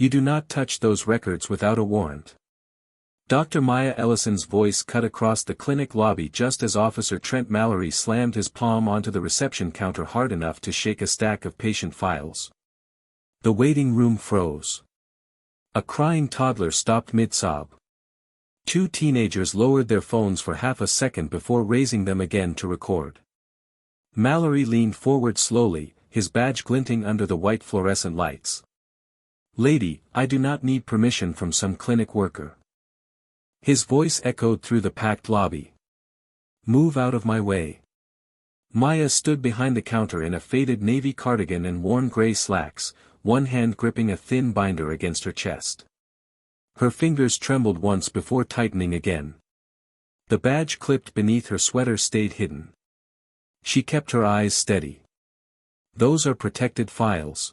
You do not touch those records without a warrant. Dr. Maya Ellison's voice cut across the clinic lobby just as Officer Trent Mallory slammed his palm onto the reception counter hard enough to shake a stack of patient files. The waiting room froze. A crying toddler stopped mid-sob. Two teenagers lowered their phones for half a second before raising them again to record. Mallory leaned forward slowly, his badge glinting under the white fluorescent lights. "Lady, I do not need permission from some clinic worker." His voice echoed through the packed lobby. "Move out of my way." Maya stood behind the counter in a faded navy cardigan and worn gray slacks, one hand gripping a thin binder against her chest. Her fingers trembled once before tightening again. The badge clipped beneath her sweater stayed hidden. She kept her eyes steady. "Those are protected files."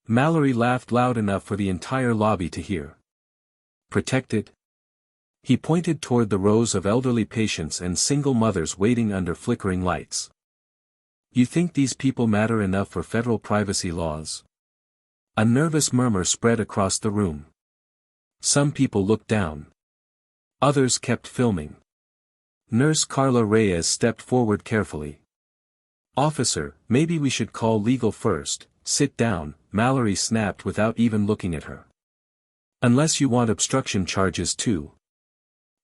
Mallory laughed loud enough for the entire lobby to hear. "Protected?" He pointed toward the rows of elderly patients and single mothers waiting under flickering lights. "You think these people matter enough for federal privacy laws?" A nervous murmur spread across the room. Some people looked down. Others kept filming. Nurse Carla Reyes stepped forward carefully. "Officer, maybe we should call legal first." "Sit down," Mallory snapped without even looking at her. "Unless you want obstruction charges too."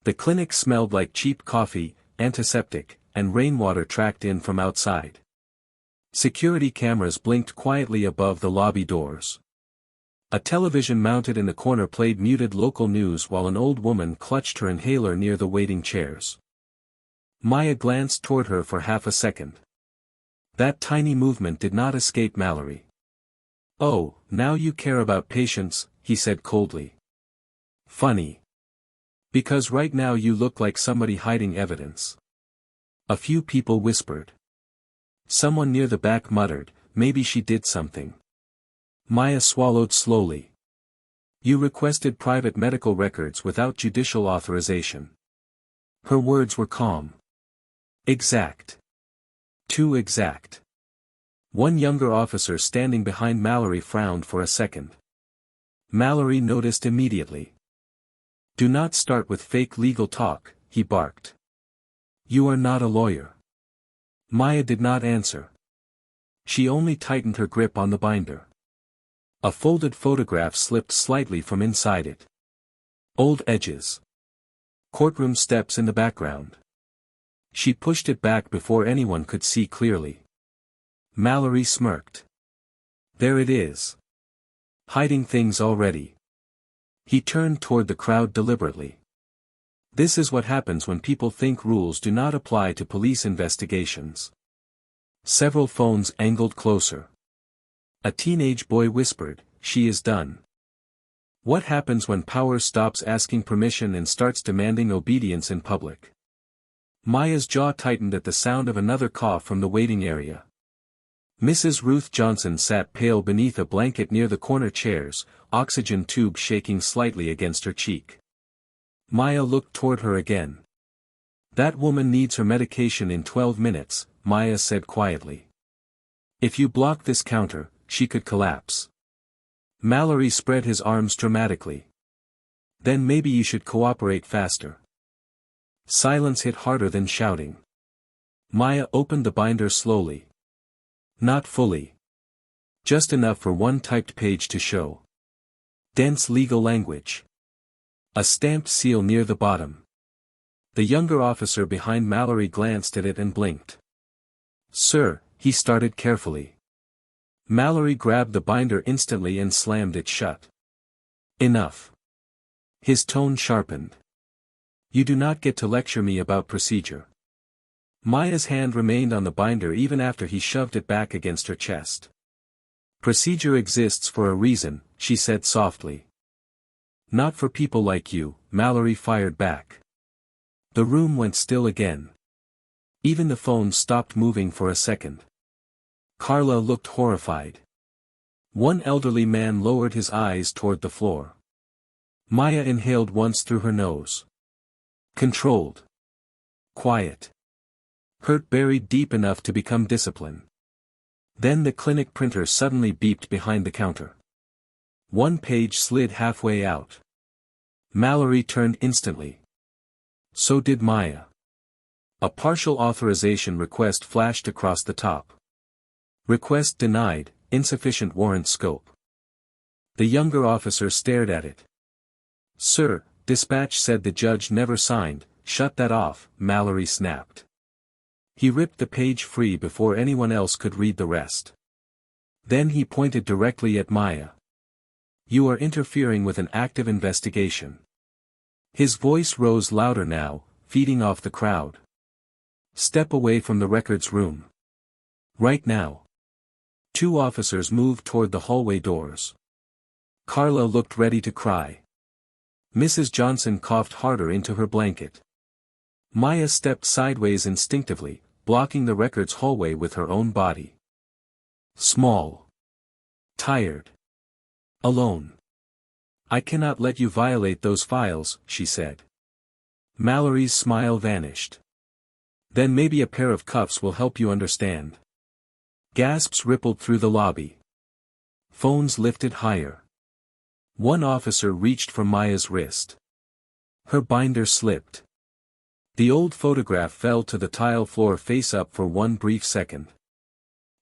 The clinic smelled like cheap coffee, antiseptic, and rainwater tracked in from outside. Security cameras blinked quietly above the lobby doors. A television mounted in the corner played muted local news while an old woman clutched her inhaler near the waiting chairs. Maya glanced toward her for half a second. That tiny movement did not escape Mallory. "Oh, now you care about patients," he said coldly. "Funny. Because right now you look like somebody hiding evidence." A few people whispered. Someone near the back muttered, "Maybe she did something." Maya swallowed slowly. "You requested private medical records without judicial authorization." Her words were calm. "Exact. Too exact." One younger officer standing behind Mallory frowned for a second. Mallory noticed immediately. "Do not start with fake legal talk," he barked. "You are not a lawyer." Maya did not answer. She only tightened her grip on the binder. A folded photograph slipped slightly from inside it. Old edges. Courtroom steps in the background. She pushed it back before anyone could see clearly. Mallory smirked. "There it is. Hiding things already." He turned toward the crowd deliberately. "This is what happens when people think rules do not apply to police investigations." Several phones angled closer. A teenage boy whispered, "She is done." What happens when power stops asking permission and starts demanding obedience in public? Maya's jaw tightened at the sound of another cough from the waiting area. Mrs. Ruth Johnson sat pale beneath a blanket near the corner chairs, oxygen tube shaking slightly against her cheek. Maya looked toward her again. "That woman needs her medication in 12 minutes, Maya said quietly. "If you block this counter, she could collapse." Mallory spread his arms dramatically. "Then maybe you should cooperate faster." Silence hit harder than shouting. Maya opened the binder slowly. Not fully. Just enough for one typed page to show. Dense legal language. A stamped seal near the bottom. The younger officer behind Mallory glanced at it and blinked. "Sir," he started carefully. Mallory grabbed the binder instantly and slammed it shut. "Enough." His tone sharpened. "You do not get to lecture me about procedure." Maya's hand remained on the binder even after he shoved it back against her chest. "Procedure exists for a reason," she said softly. "Not for people like you," Mallory fired back. The room went still again. Even the phone stopped moving for a second. Carla looked horrified. One elderly man lowered his eyes toward the floor. Maya inhaled once through her nose. Controlled. Quiet. Hurt buried deep enough to become discipline. Then the clinic printer suddenly beeped behind the counter. One page slid halfway out. Mallory turned instantly. So did Maya. A partial authorization request flashed across the top. Request denied, insufficient warrant scope. The younger officer stared at it. Sir, dispatch said the judge never signed. Shut that off, Mallory snapped. He ripped the page free before anyone else could read the rest. Then he pointed directly at Maya. You are interfering with an active investigation. His voice rose louder now, feeding off the crowd. Step away from the records room. Right now. Two officers moved toward the hallway doors. Carla looked ready to cry. Mrs. Johnson coughed harder into her blanket. Maya stepped sideways instinctively, blocking the records hallway with her own body. Small. Tired. Alone. I cannot let you violate those files, she said. Mallory's smile vanished. Then maybe a pair of cuffs will help you understand. Gasps rippled through the lobby. Phones lifted higher. One officer reached for Maya's wrist. Her binder slipped. The old photograph fell to the tile floor face up for one brief second.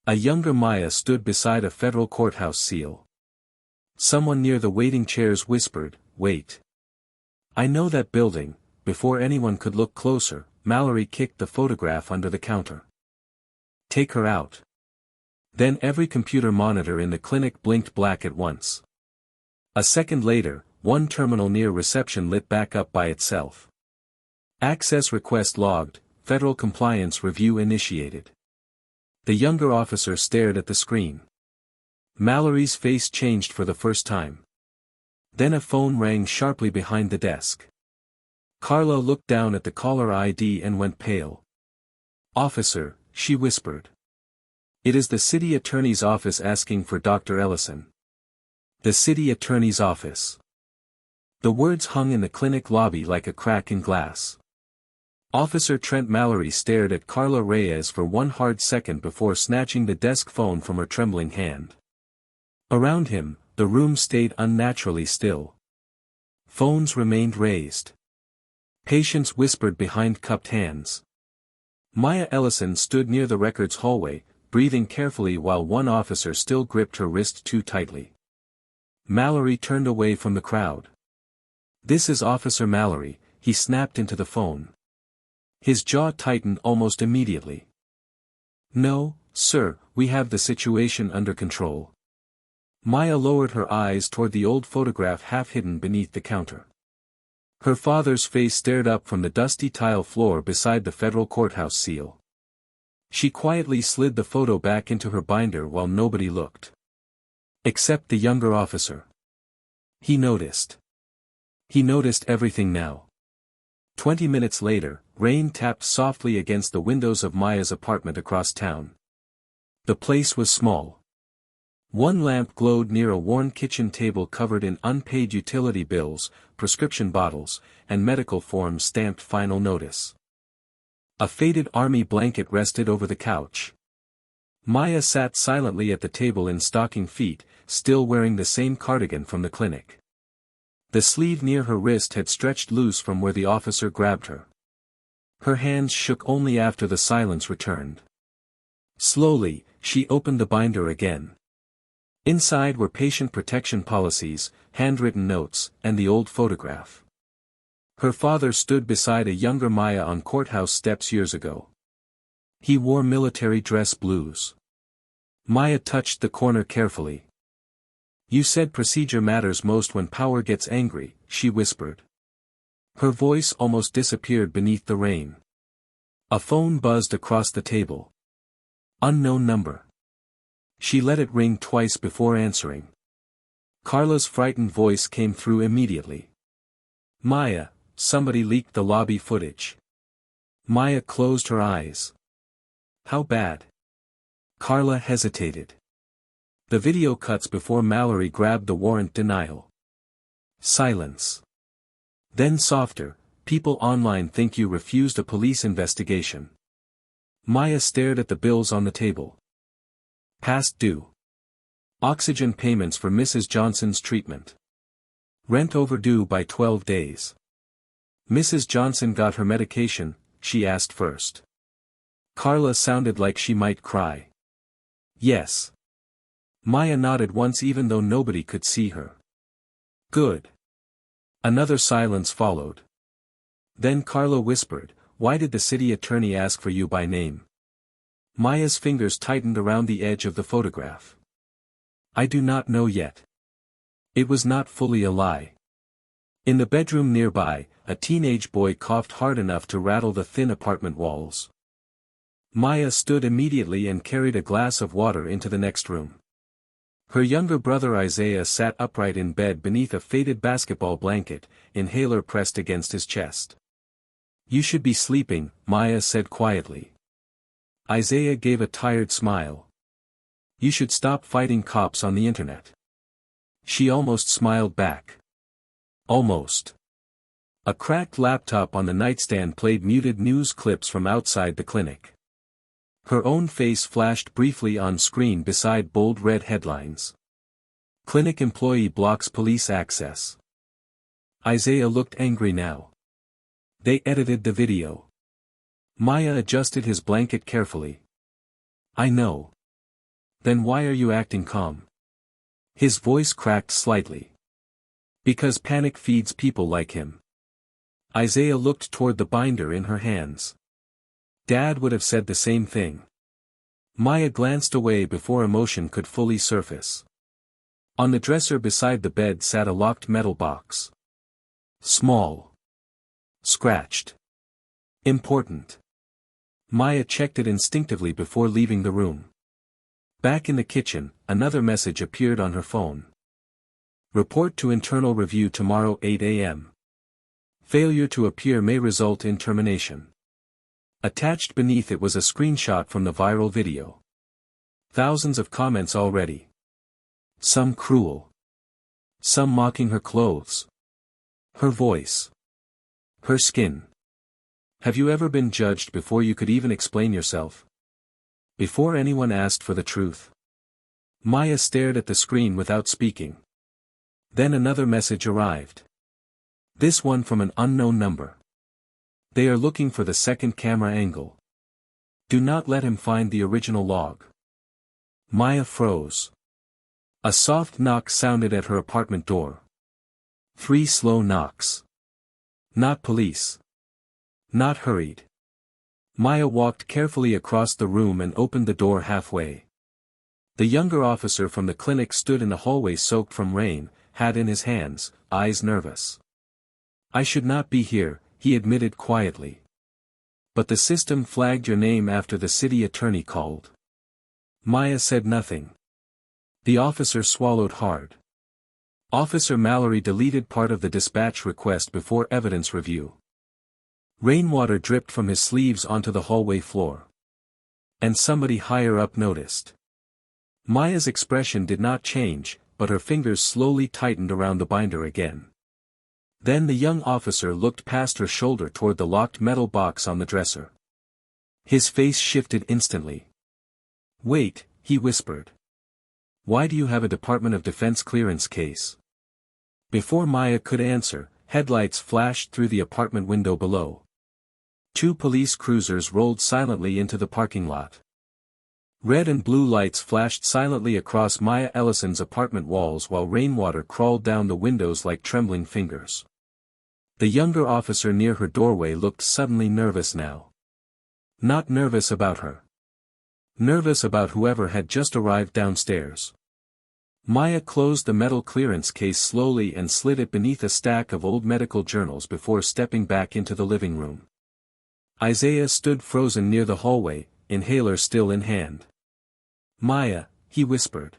A younger Maya stood beside a federal courthouse seal. Someone near the waiting chairs whispered, "Wait. I know that building." Before anyone could look closer, Mallory kicked the photograph under the counter. Take her out. Then every computer monitor in the clinic blinked black at once. A second later, one terminal near reception lit back up by itself. Access request logged, federal compliance review initiated. The younger officer stared at the screen. Mallory's face changed for the first time. Then a phone rang sharply behind the desk. Carla looked down at the caller ID and went pale. Officer, she whispered. It is the city attorney's office asking for Dr. Ellison. The city attorney's office. The words hung in the clinic lobby like a crack in glass. Officer Trent Mallory stared at Carla Reyes for one hard second before snatching the desk phone from her trembling hand. Around him, the room stayed unnaturally still. Phones remained raised. Patients whispered behind cupped hands. Maya Ellison stood near the records hallway, breathing carefully while one officer still gripped her wrist too tightly. Mallory turned away from the crowd. This is Officer Mallory, he snapped into the phone. His jaw tightened almost immediately. No, sir, we have the situation under control. Maya lowered her eyes toward the old photograph half hidden beneath the counter. Her father's face stared up from the dusty tile floor beside the federal courthouse seal. She quietly slid the photo back into her binder while nobody looked. Except the younger officer. He noticed. He noticed everything now. 20 minutes later, rain tapped softly against the windows of Maya's apartment across town. The place was small. One lamp glowed near a worn kitchen table covered in unpaid utility bills, prescription bottles, and medical forms stamped final notice. A faded army blanket rested over the couch. Maya sat silently at the table in stocking feet, still wearing the same cardigan from the clinic. The sleeve near her wrist had stretched loose from where the officer grabbed her. Her hands shook only after the silence returned. Slowly, she opened the binder again. Inside were patient protection policies, handwritten notes, and the old photograph. Her father stood beside a younger Maya on courthouse steps years ago. He wore military dress blues. Maya touched the corner carefully. You said procedure matters most when power gets angry, she whispered. Her voice almost disappeared beneath the rain. A phone buzzed across the table. Unknown number. She let it ring twice before answering. Carla's frightened voice came through immediately. Maya, somebody leaked the lobby footage. Maya closed her eyes. How bad? Carla hesitated. The video cuts before Mallory grabbed the warrant denial. Silence. Then softer, people online think you refused a police investigation. Maya stared at the bills on the table. Past due. Oxygen payments for Mrs. Johnson's treatment. Rent overdue by 12 days. Mrs. Johnson got her medication, she asked first. Carla sounded like she might cry. Yes. Maya nodded once even though nobody could see her. Good. Another silence followed. Then Carla whispered, "Why did the city attorney ask for you by name?" Maya's fingers tightened around the edge of the photograph. I do not know yet. It was not fully a lie. In the bedroom nearby, a teenage boy coughed hard enough to rattle the thin apartment walls. Maya stood immediately and carried a glass of water into the next room. Her younger brother Isaiah sat upright in bed beneath a faded basketball blanket, inhaler pressed against his chest. You should be sleeping, Maya said quietly. Isaiah gave a tired smile. You should stop fighting cops on the internet. She almost smiled back. Almost. A cracked laptop on the nightstand played muted news clips from outside the clinic. Her own face flashed briefly on screen beside bold red headlines. Clinic employee blocks police access. Isaiah looked angry now. They edited the video. Maya adjusted his blanket carefully. I know. Then why are you acting calm? His voice cracked slightly. Because panic feeds people like him. Isaiah looked toward the binder in her hands. Dad would have said the same thing. Maya glanced away before emotion could fully surface. On the dresser beside the bed sat a locked metal box. Small. Scratched. Important. Maya checked it instinctively before leaving the room. Back in the kitchen, another message appeared on her phone. Report to internal review tomorrow 8 a.m. Failure to appear may result in termination. Attached beneath it was a screenshot from the viral video. Thousands of comments already. Some cruel. Some mocking her clothes. Her voice. Her skin. Have you ever been judged before you could even explain yourself? Before anyone asked for the truth? Maya stared at the screen without speaking. Then another message arrived. This one from an unknown number. They are looking for the second camera angle. Do not let him find the original log. Maya froze. A soft knock sounded at her apartment door. 3 slow knocks. Not police. Not hurried. Maya walked carefully across the room and opened the door halfway. The younger officer from the clinic stood in the hallway soaked from rain, hat in his hands, eyes nervous. I should not be here, he admitted quietly. But the system flagged your name after the city attorney called. Maya said nothing. The officer swallowed hard. Officer Mallory deleted part of the dispatch request before evidence review. Rainwater dripped from his sleeves onto the hallway floor. And somebody higher up noticed. Maya's expression did not change, but her fingers slowly tightened around the binder again. Then the young officer looked past her shoulder toward the locked metal box on the dresser. His face shifted instantly. Wait, he whispered. Why do you have a Department of Defense clearance case? Before Maya could answer, headlights flashed through the apartment window below. 2 police cruisers rolled silently into the parking lot. Red and blue lights flashed silently across Maya Ellison's apartment walls while rainwater crawled down the windows like trembling fingers. The younger officer near her doorway looked suddenly nervous now. Not nervous about her. Nervous about whoever had just arrived downstairs. Maya closed the metal clearance case slowly and slid it beneath a stack of old medical journals before stepping back into the living room. Isaiah stood frozen near the hallway, inhaler still in hand. Maya, he whispered.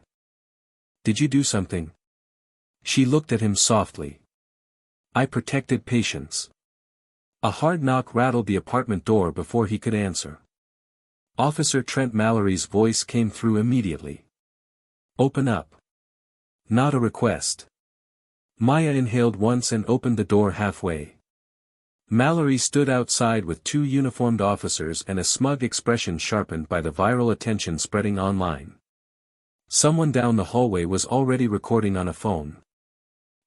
Did you do something? She looked at him softly. I protected patients. A hard knock rattled the apartment door before he could answer. Officer Trent Mallory's voice came through immediately. Open up. Not a request. Maya inhaled once and opened the door halfway. Mallory stood outside with 2 uniformed officers and a smug expression sharpened by the viral attention spreading online. Someone down the hallway was already recording on a phone.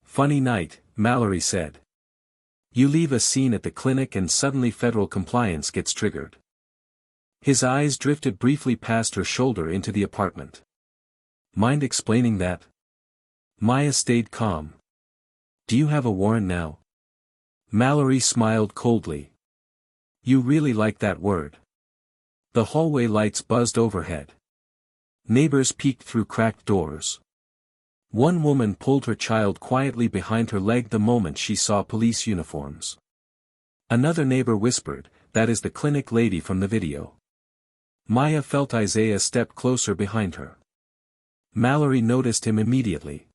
"Funny night," Mallory said. "You leave a scene at the clinic and suddenly federal compliance gets triggered." His eyes drifted briefly past her shoulder into the apartment. "Mind explaining that?" Maya stayed calm. "Do you have a warrant now?" Mallory smiled coldly. "You really like that word." The hallway lights buzzed overhead. Neighbors peeked through cracked doors. One woman pulled her child quietly behind her leg the moment she saw police uniforms. Another neighbor whispered, "That is the clinic lady from the video." Maya felt Isaiah step closer behind her. Mallory noticed him immediately.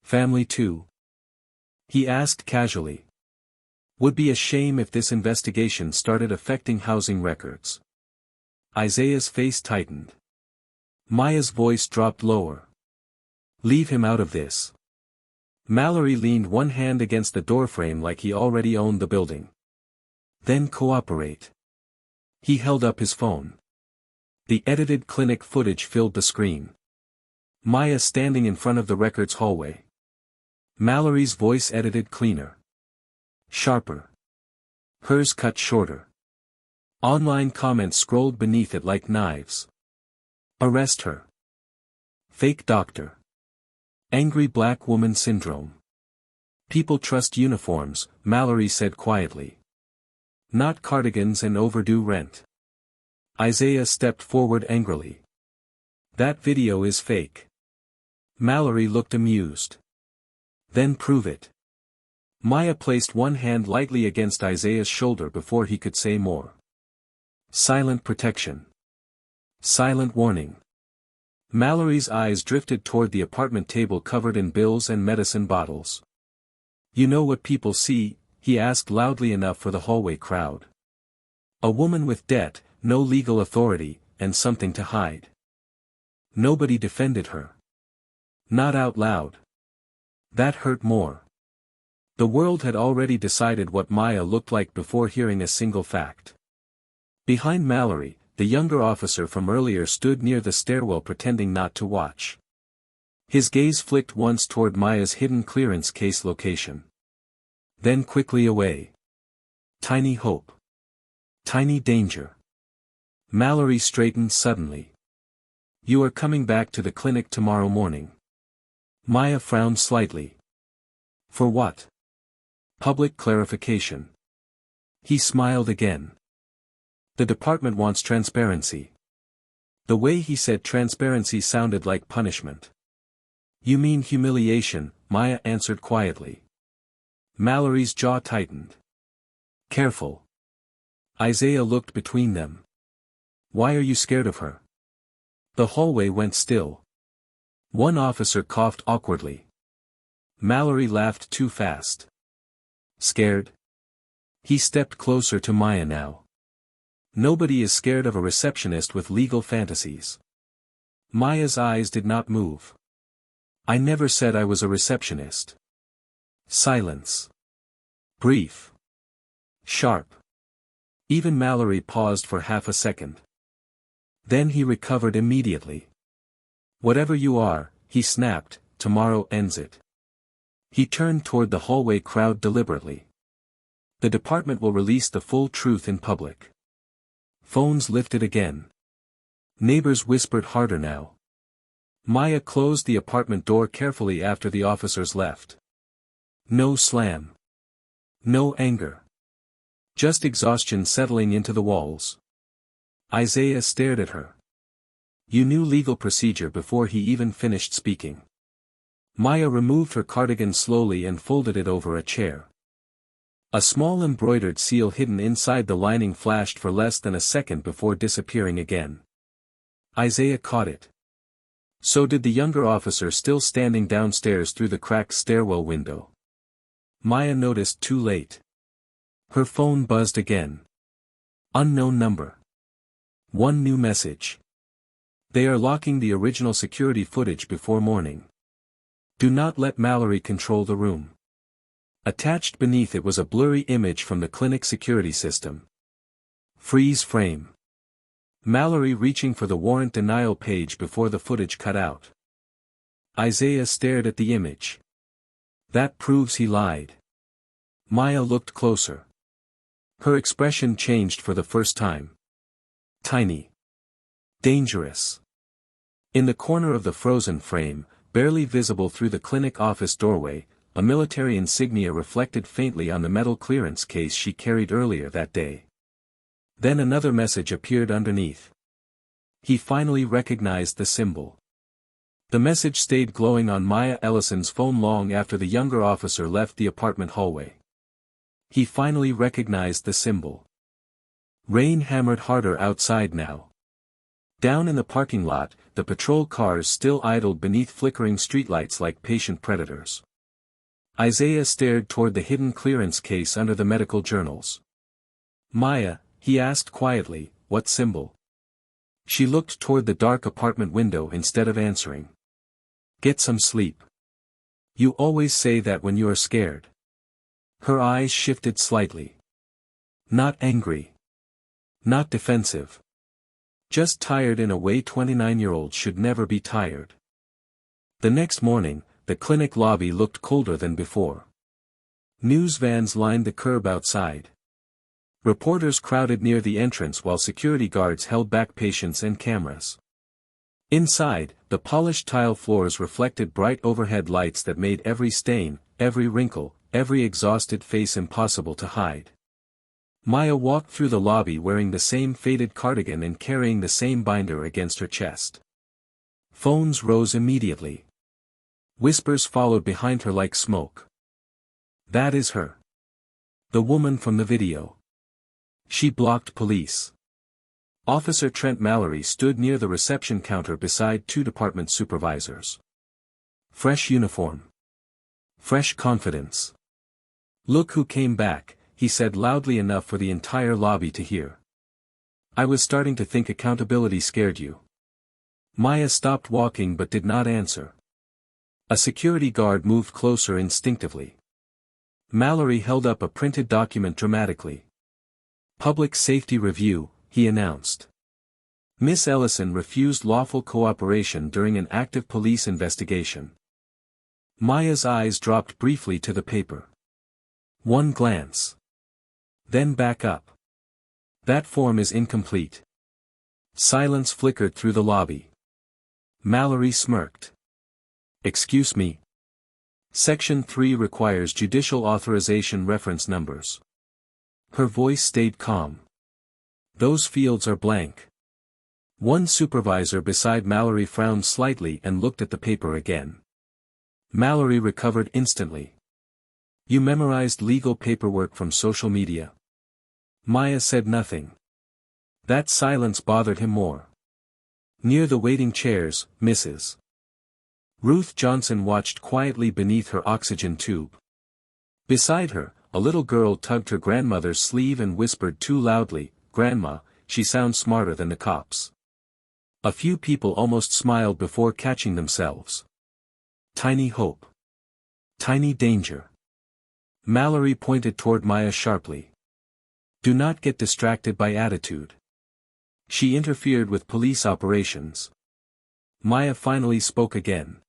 "Family too?" he asked casually. "Would be a shame if this investigation started affecting housing records." Isaiah's face tightened. Maya's voice dropped lower. "Leave him out of this." Mallory leaned one hand against the doorframe like he already owned the building. "Then cooperate." He held up his phone. The edited clinic footage filled the screen. Maya standing in front of the records hallway. Mallory's voice edited cleaner. Sharper. Hers cut shorter. Online comments scrolled beneath it like knives. "Arrest her." "Fake doctor." "Angry black woman syndrome." "People trust uniforms," Mallory said quietly. "Not cardigans and overdue rent." Isaiah stepped forward angrily. "That video is fake." Mallory looked amused. "Then prove it." Maya placed one hand lightly against Isaiah's shoulder before he could say more. Silent protection. Silent warning. Mallory's eyes drifted toward the apartment table covered in bills and medicine bottles. "You know what people see?" he asked loudly enough for the hallway crowd. "A woman with debt, no legal authority, and something to hide." Nobody defended her. Not out loud. That hurt more. The world had already decided what Maya looked like before hearing a single fact. Behind Mallory, the younger officer from earlier stood near the stairwell pretending not to watch. His gaze flicked once toward Maya's hidden clearance case location. Then quickly away. Tiny hope. Tiny danger. Mallory straightened suddenly. "You are coming back to the clinic tomorrow morning." Maya frowned slightly. "For what?" "Public clarification." He smiled again. "The department wants transparency." The way he said transparency sounded like punishment. "You mean humiliation," Maya answered quietly. Mallory's jaw tightened. "Careful." Isaiah looked between them. "Why are you scared of her?" The hallway went still. One officer coughed awkwardly. Mallory laughed too fast. "Scared?" He stepped closer to Maya now. "Nobody is scared of a receptionist with legal fantasies." Maya's eyes did not move. "I never said I was a receptionist." Silence. Brief. Sharp. Even Mallory paused for half a second. Then he recovered immediately. "Whatever you are," he snapped, "tomorrow ends it." He turned toward the hallway crowd deliberately. "The department will release the full truth in public." Phones lifted again. Neighbors whispered harder now. Maya closed the apartment door carefully after the officers left. No slam. No anger. Just exhaustion settling into the walls. Isaiah stared at her. "You knew legal procedure before he even finished speaking." Maya removed her cardigan slowly and folded it over a chair. A small embroidered seal hidden inside the lining flashed for less than a second before disappearing again. Isaiah caught it. So did the younger officer still standing downstairs through the cracked stairwell window. Maya noticed too late. Her phone buzzed again. Unknown number. One new message. "They are locking the original security footage before morning. Do not let Mallory control the room." Attached beneath it was a blurry image from the clinic security system. Freeze frame. Mallory reaching for the warrant denial page before the footage cut out. Isaiah stared at the image. That proves he lied. Maya looked closer. Her expression changed for the first time. Tiny. Dangerous. In the corner of the frozen frame, barely visible through the clinic office doorway, a military insignia reflected faintly on the metal clearance case she carried earlier that day. Then another message appeared underneath. He finally recognized the symbol. The message stayed glowing on Maya Ellison's phone long after the younger officer left the apartment hallway. He finally recognized the symbol. Rain hammered harder outside now. Down in the parking lot, the patrol cars still idled beneath flickering streetlights like patient predators. Isaiah stared toward the hidden clearance case under the medical journals. Maya, he asked quietly, what symbol? She looked toward the dark apartment window instead of answering. Get some sleep. You always say that when you are scared. Her eyes shifted slightly. Not angry. Not defensive. Just tired in a way 29-year-olds should never be tired. The next morning, the clinic lobby looked colder than before. News vans lined the curb outside. Reporters crowded near the entrance while security guards held back patients and cameras. Inside, the polished tile floors reflected bright overhead lights that made every stain, every wrinkle, every exhausted face impossible to hide. Maya walked through the lobby wearing the same faded cardigan and carrying the same binder against her chest. Phones rose immediately. Whispers followed behind her like smoke. That is her. The woman from the video. She blocked police. Officer Trent Mallory stood near the reception counter beside two department supervisors. Fresh uniform. Fresh confidence. Look who came back, he said loudly enough for the entire lobby to hear. I was starting to think accountability scared you. Maya stopped walking but did not answer. A security guard moved closer instinctively. Mallory held up a printed document dramatically. Public Safety Review, he announced. Miss Ellison refused lawful cooperation during an active police investigation. Maya's eyes dropped briefly to the paper. One glance. Then back up. That form is incomplete. Silence flickered through the lobby. Mallory smirked. Excuse me. Section 3 requires judicial authorization reference numbers. Her voice stayed calm. Those fields are blank. One supervisor beside Mallory frowned slightly and looked at the paper again. Mallory recovered instantly. You memorized legal paperwork from social media. Maya said nothing. That silence bothered him more. Near the waiting chairs, Mrs. Ruth Johnson watched quietly beneath her oxygen tube. Beside her, a little girl tugged her grandmother's sleeve and whispered too loudly, "Grandma, she sounds smarter than the cops." A few people almost smiled before catching themselves. Tiny hope. Tiny danger. Mallory pointed toward Maya sharply. Do not get distracted by attitude. She interfered with police operations. Maya finally spoke again.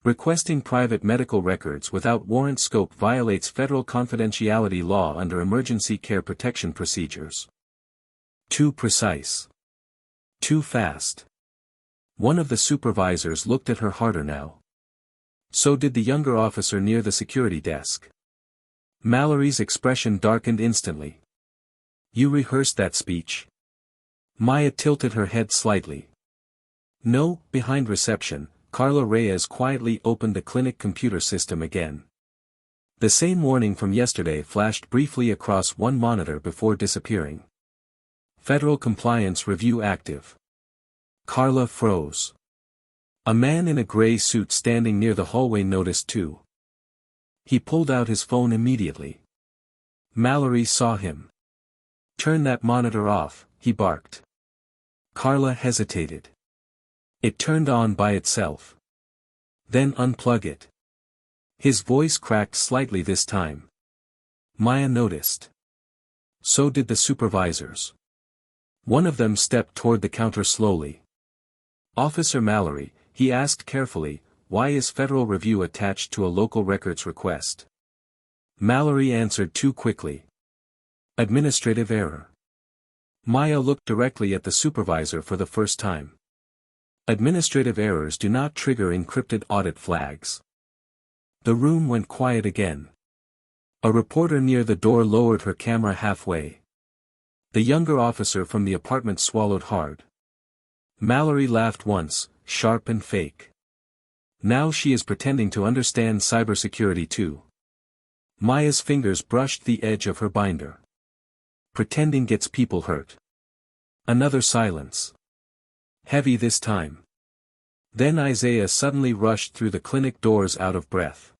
Requesting private medical records without warrant scope violates federal confidentiality law under emergency care protection procedures. Too precise. Too fast. One of the supervisors looked at her harder now. So did the younger officer near the security desk. Mallory's expression darkened instantly. You rehearsed that speech? Maya tilted her head slightly. No, behind reception, Carla Reyes quietly opened the clinic computer system again. The same warning from yesterday flashed briefly across one monitor before disappearing. Federal Compliance Review active. Carla froze. A man in a gray suit standing near the hallway noticed too. He pulled out his phone immediately. Mallory saw him. Turn that monitor off, he barked. Carla hesitated. It turned on by itself. Then unplug it. His voice cracked slightly this time. Maya noticed. So did the supervisors. One of them stepped toward the counter slowly. "Officer Mallory," he asked carefully, "why is Federal Review attached to a local records request?" Mallory answered too quickly. "Administrative error." Maya looked directly at the supervisor for the first time. Administrative errors do not trigger encrypted audit flags. The room went quiet again. A reporter near the door lowered her camera halfway. The younger officer from the apartment swallowed hard. Mallory laughed once, sharp and fake. Now she is pretending to understand cybersecurity too. Maya's fingers brushed the edge of her binder. Pretending gets people hurt. Another silence. Heavy this time. Then Isaiah suddenly rushed through the clinic doors out of breath.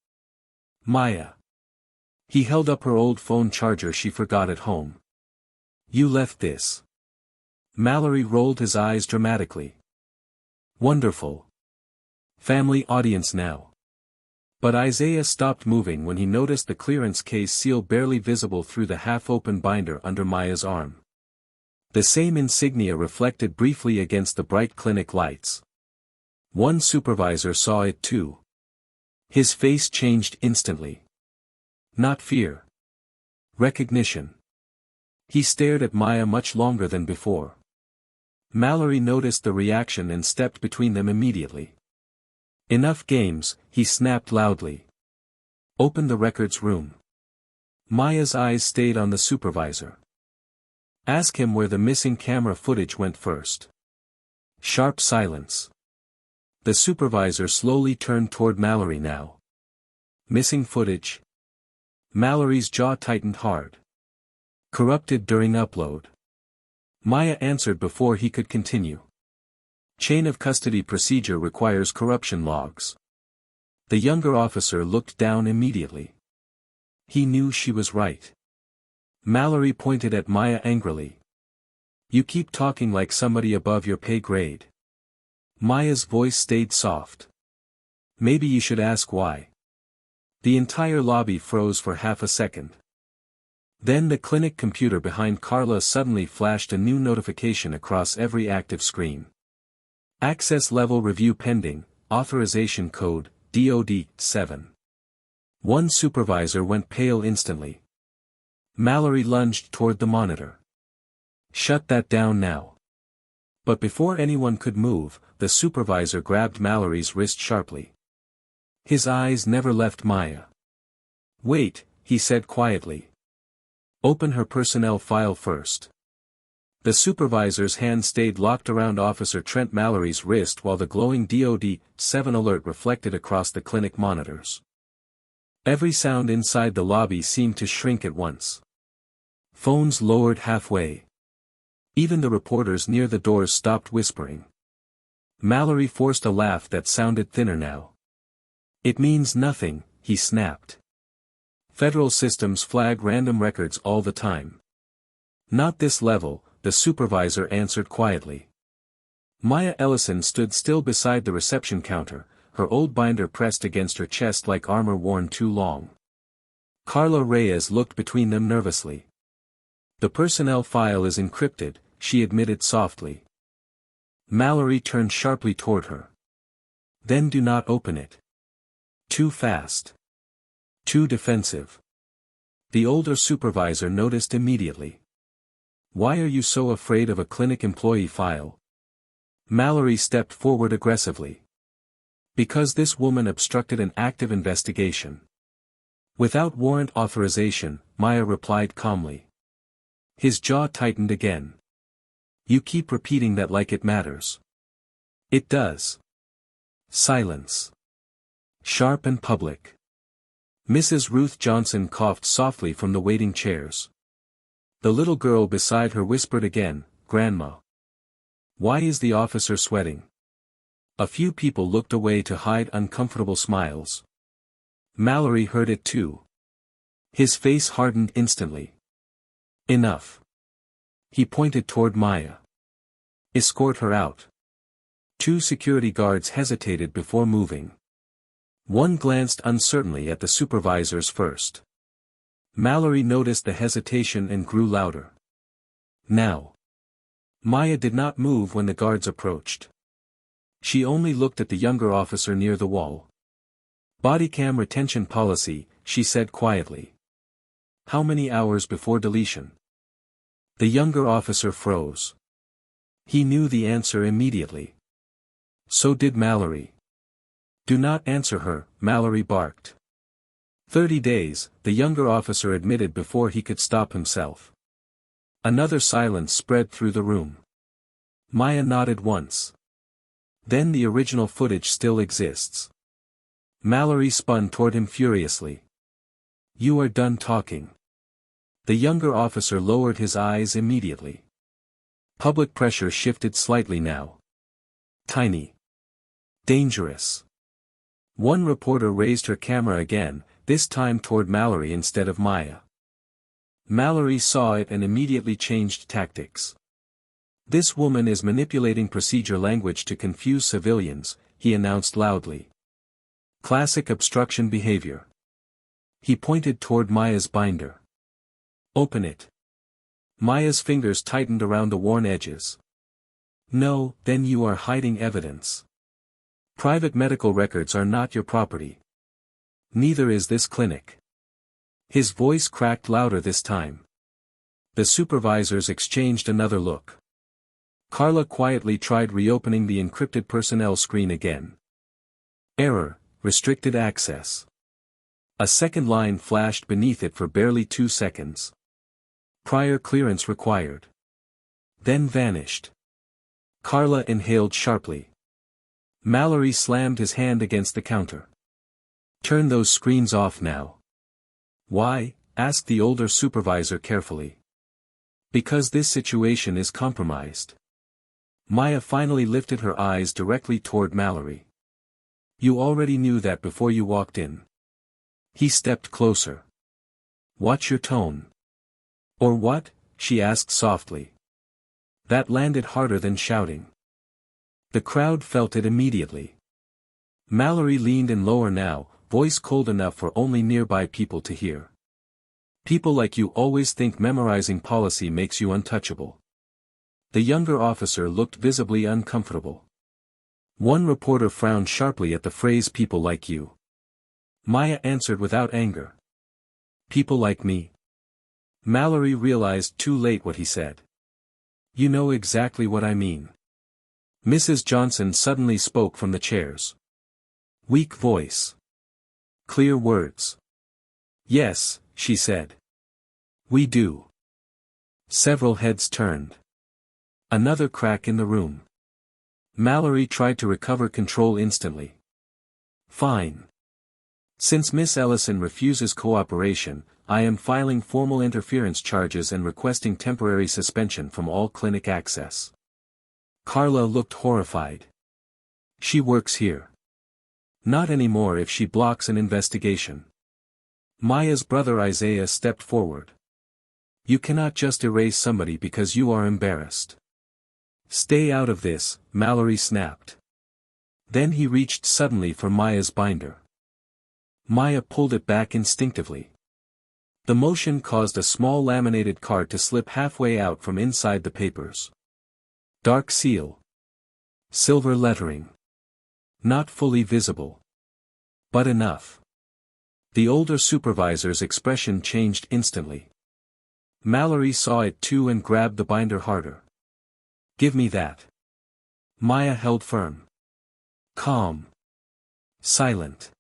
"Maya." He held up her old phone charger she forgot at home. "You left this." Mallory rolled his eyes dramatically. "Wonderful. Family audience now." But Isaiah stopped moving when he noticed the clearance case seal barely visible through the half-open binder under Maya's arm. The same insignia reflected briefly against the bright clinic lights. One supervisor saw it too. His face changed instantly. Not fear. Recognition. He stared at Maya much longer than before. Mallory noticed the reaction and stepped between them immediately. "Enough games," he snapped loudly. "Open the records room." Maya's eyes stayed on the supervisor. "Ask him where the missing camera footage went first." Sharp silence. The supervisor slowly turned toward Mallory now. "Missing footage?" Mallory's jaw tightened hard. "Corrupted during upload." Maya answered before he could continue. "Chain of custody procedure requires corruption logs." The younger officer looked down immediately. He knew she was right. Mallory pointed at Maya angrily. "You keep talking like somebody above your pay grade." Maya's voice stayed soft. "Maybe you should ask why." The entire lobby froze for half a second. Then the clinic computer behind Carla suddenly flashed a new notification across every active screen. "Access level review pending, authorization code, DOD 7. One supervisor went pale instantly. Mallory lunged toward the monitor. "Shut that down now." But before anyone could move, the supervisor grabbed Mallory's wrist sharply. His eyes never left Maya. "Wait," he said quietly. "Open her personnel file first." The supervisor's hand stayed locked around Officer Trent Mallory's wrist while the glowing DOD 7 alert reflected across the clinic monitors. Every sound inside the lobby seemed to shrink at once. Phones lowered halfway. Even the reporters near the doors stopped whispering. Mallory forced a laugh that sounded thinner now. "It means nothing," he snapped. "Federal systems flag random records all the time." "Not this level," the supervisor answered quietly. Maya Ellison stood still beside the reception counter, her old binder pressed against her chest like armor worn too long. Carla Reyes looked between them nervously. "The personnel file is encrypted," she admitted softly. Mallory turned sharply toward her. "Then do not open it. Too fast. Too defensive." The older supervisor noticed immediately. "Why are you so afraid of a clinic employee file?" Mallory stepped forward aggressively. "Because this woman obstructed an active investigation." "Without warrant authorization," Maya replied calmly. His jaw tightened again. "You keep repeating that like it matters." "It does." Silence. Sharp and public. Mrs. Ruth Johnson coughed softly from the waiting chairs. The little girl beside her whispered again, "Grandma." "Why is the officer sweating?" A few people looked away to hide uncomfortable smiles. Mallory heard it too. His face hardened instantly. "Enough." He pointed toward Maya. "Escort her out." Two security guards hesitated before moving. One glanced uncertainly at the supervisors first. Mallory noticed the hesitation and grew louder. "Now." Maya did not move when the guards approached. She only looked at the younger officer near the wall. Bodycam retention policy, she said quietly. How many hours before deletion? The younger officer froze. He knew the answer immediately. So did Mallory. Do not answer her, Mallory barked. 30 days, the younger officer admitted before he could stop himself. Another silence spread through the room. Maya nodded once. Then the original footage still exists. Mallory spun toward him furiously. You are done talking. The younger officer lowered his eyes immediately. Public pressure shifted slightly now. Tiny. Dangerous. One reporter raised her camera again, this time toward Mallory instead of Maya. Mallory saw it and immediately changed tactics. This woman is manipulating procedure language to confuse civilians, he announced loudly. Classic obstruction behavior. He pointed toward Maya's binder. Open it. Maya's fingers tightened around the worn edges. No, then you are hiding evidence. Private medical records are not your property. Neither is this clinic. His voice cracked louder this time. The supervisors exchanged another look. Carla quietly tried reopening the encrypted personnel screen again. Error, restricted access. A second line flashed beneath it for barely 2 seconds. Prior clearance required. Then vanished. Carla inhaled sharply. Mallory slammed his hand against the counter. Turn those screens off now. Why? Asked the older supervisor carefully. Because this situation is compromised. Maya finally lifted her eyes directly toward Mallory. You already knew that before you walked in. He stepped closer. Watch your tone. Or what? She asked softly. That landed harder than shouting. The crowd felt it immediately. Mallory leaned in lower now, voice cold enough for only nearby people to hear. People like you always think memorizing policy makes you untouchable. The younger officer looked visibly uncomfortable. One reporter frowned sharply at the phrase people like you. Maya answered without anger. People like me. Mallory realized too late what he said. You know exactly what I mean. Mrs. Johnson suddenly spoke from the chairs. Weak voice. Clear words. Yes, she said. We do. Several heads turned. Another crack in the room. Mallory tried to recover control instantly. Fine. Since Miss Ellison refuses cooperation, I am filing formal interference charges and requesting temporary suspension from all clinic access. Carla looked horrified. She works here. Not anymore if she blocks an investigation. Maya's brother Isaiah stepped forward. You cannot just erase somebody because you are embarrassed. Stay out of this, Mallory snapped. Then he reached suddenly for Maya's binder. Maya pulled it back instinctively. The motion caused a small laminated card to slip halfway out from inside the papers. Dark seal. Silver lettering. Not fully visible. But enough. The older supervisor's expression changed instantly. Mallory saw it too and grabbed the binder harder. Give me that. Maya held firm. Calm. Silent.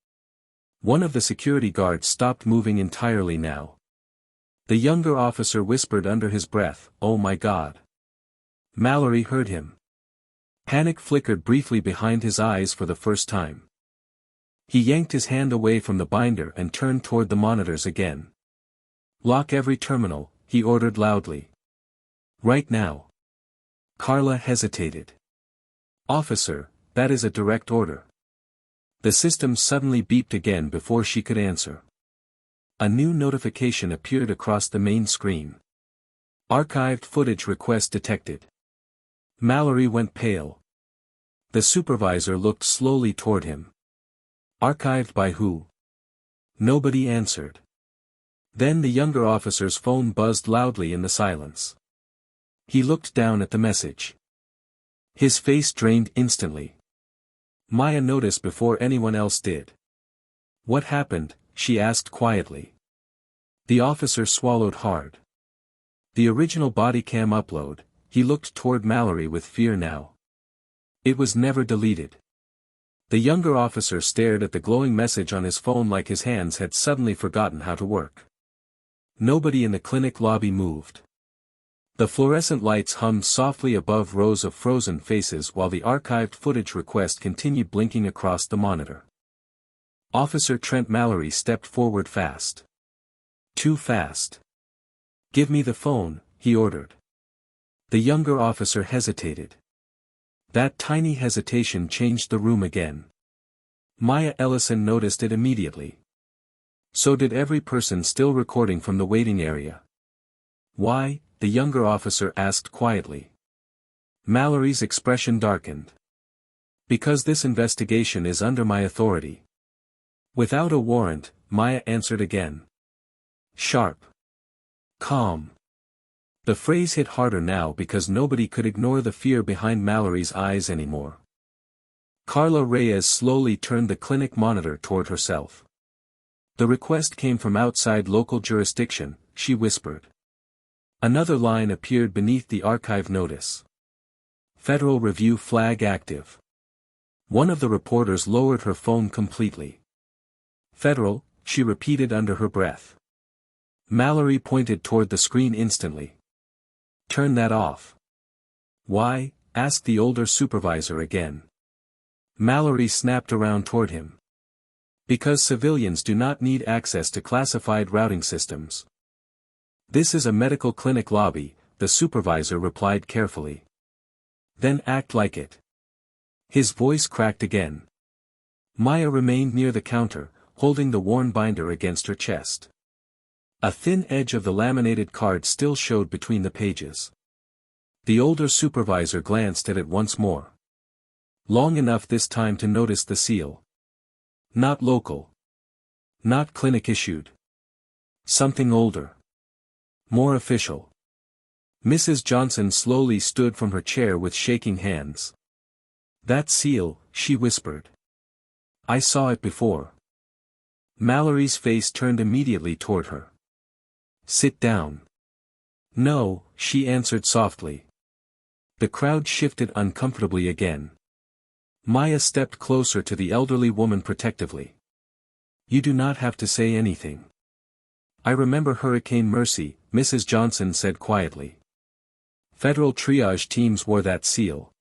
One of the security guards stopped moving entirely now. The younger officer whispered under his breath, "Oh my God." Mallory heard him. Panic flickered briefly behind his eyes for the first time. He yanked his hand away from the binder and turned toward the monitors again. Lock every terminal, he ordered loudly. Right now. Carla hesitated. Officer, that is a direct order. The system suddenly beeped again before she could answer. A new notification appeared across the main screen. Archived footage request detected. Mallory went pale. The supervisor looked slowly toward him. Archived by who? Nobody answered. Then the younger officer's phone buzzed loudly in the silence. He looked down at the message. His face drained instantly. Maya noticed before anyone else did. "What happened?" she asked quietly. The officer swallowed hard. The original body cam upload, he looked toward Mallory with fear now. It was never deleted. The younger officer stared at the glowing message on his phone like his hands had suddenly forgotten how to work. Nobody in the clinic lobby moved. The fluorescent lights hummed softly above rows of frozen faces while the archived footage request continued blinking across the monitor. Officer Trent Mallory stepped forward fast. Too fast. "Give me the phone," he ordered. The younger officer hesitated. That tiny hesitation changed the room again. Maya Ellison noticed it immediately. So did every person still recording from the waiting area. "Why?" the younger officer asked quietly. Mallory's expression darkened. "Because this investigation is under my authority." "Without a warrant," Maya answered again. Sharp. Calm. The phrase hit harder now because nobody could ignore the fear behind Mallory's eyes anymore. Carla Reyes slowly turned the clinic monitor toward herself. "The request came from outside local jurisdiction," she whispered. Another line appeared beneath the archive notice. "Federal review flag active." One of the reporters lowered her phone completely. "Federal," she repeated under her breath. Mallory pointed toward the screen instantly. "Turn that off." "Why?" asked the older supervisor again. Mallory snapped around toward him. "Because civilians do not need access to classified routing systems." "This is a medical clinic lobby," the supervisor replied carefully. "Then act like it." His voice cracked again. Maya remained near the counter, holding the worn binder against her chest. A thin edge of the laminated card still showed between the pages. The older supervisor glanced at it once more. Long enough this time to notice the seal. Not local. Not clinic issued. Something older. More official. Mrs. Johnson slowly stood from her chair with shaking hands. "That seal," she whispered. "I saw it before." Mallory's face turned immediately toward her. "Sit down." "No," she answered softly. The crowd shifted uncomfortably again. Maya stepped closer to the elderly woman protectively. "You do not have to say anything." "I remember Hurricane Mercy," Mrs. Johnson said quietly. "Federal triage teams wore that seal."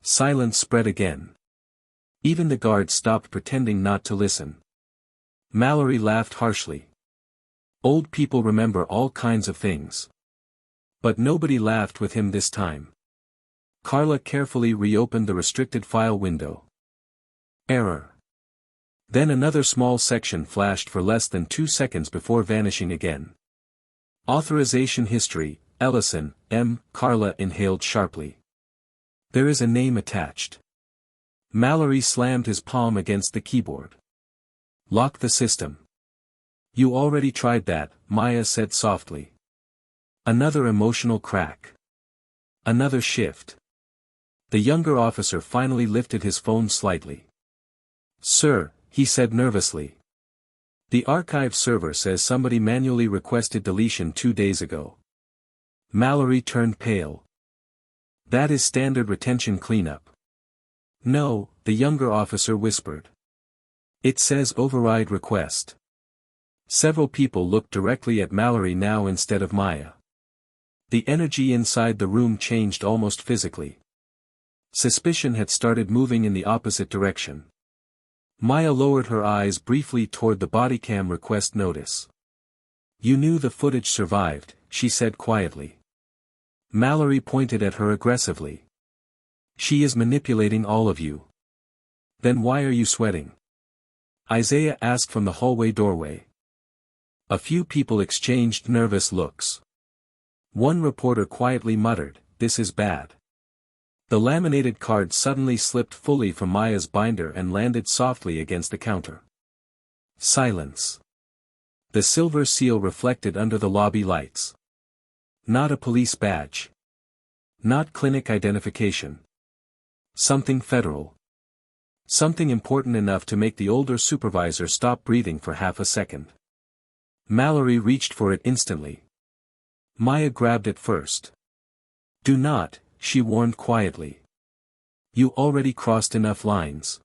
Silence spread again. Even the guards stopped pretending not to listen. Mallory laughed harshly. Old people remember all kinds of things. But nobody laughed with him this time. Carla carefully reopened the restricted file window. Error. Then another small section flashed for less than 2 seconds before vanishing again. Authorization history, Ellison, M. Carla inhaled sharply. "There is a name attached." Mallory slammed his palm against the keyboard. "Lock the system." "You already tried that," Maya said softly. Another emotional crack. Another shift. The younger officer finally lifted his phone slightly. "Sir," he said nervously. "The archive server says somebody manually requested deletion 2 days ago." Mallory turned pale. "That is standard retention cleanup." "No," the younger officer whispered. "It says override request." Several people looked directly at Mallory now instead of Maya. The energy inside the room changed almost physically. Suspicion had started moving in the opposite direction. Maya lowered her eyes briefly toward the bodycam request notice. "You knew the footage survived," she said quietly. Mallory pointed at her aggressively. "She is manipulating all of you." "Then why are you sweating?" Isaiah asked from the hallway doorway. A few people exchanged nervous looks. One reporter quietly muttered, "This is bad." The laminated card suddenly slipped fully from Maya's binder and landed softly against the counter. Silence. The silver seal reflected under the lobby lights. Not a police badge. Not clinic identification. Something federal. Something important enough to make the older supervisor stop breathing for half a second. Mallory reached for it instantly. Maya grabbed it first. "Do not," she warned quietly. "You already crossed enough lines.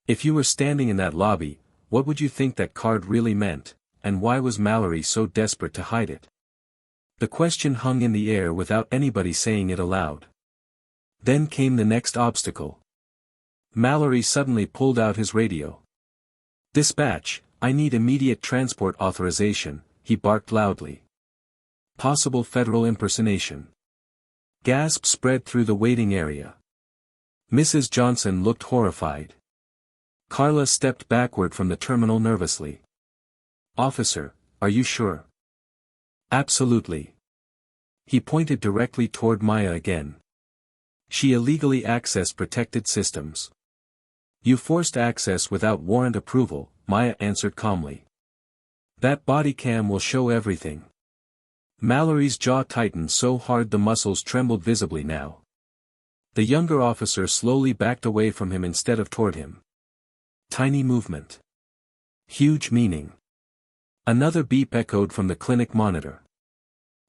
If you were standing in that lobby, what would you think that card really meant, and why was Mallory so desperate to hide it?" The question hung in the air without anybody saying it aloud. Then came the next obstacle. Mallory suddenly pulled out his radio. "Dispatch, I need immediate transport authorization," he barked loudly. Possible federal impersonation. Gasps spread through the waiting area. Mrs. Johnson looked horrified. Carla stepped backward from the terminal nervously. "Officer, are you sure?" "Absolutely." He pointed directly toward Maya again. "She illegally accessed protected systems." "You forced access without warrant approval," Maya answered calmly. "That body cam will show everything." Mallory's jaw tightened so hard the muscles trembled visibly now. The younger officer slowly backed away from him instead of toward him. Tiny movement. Huge meaning. Another beep echoed from the clinic monitor.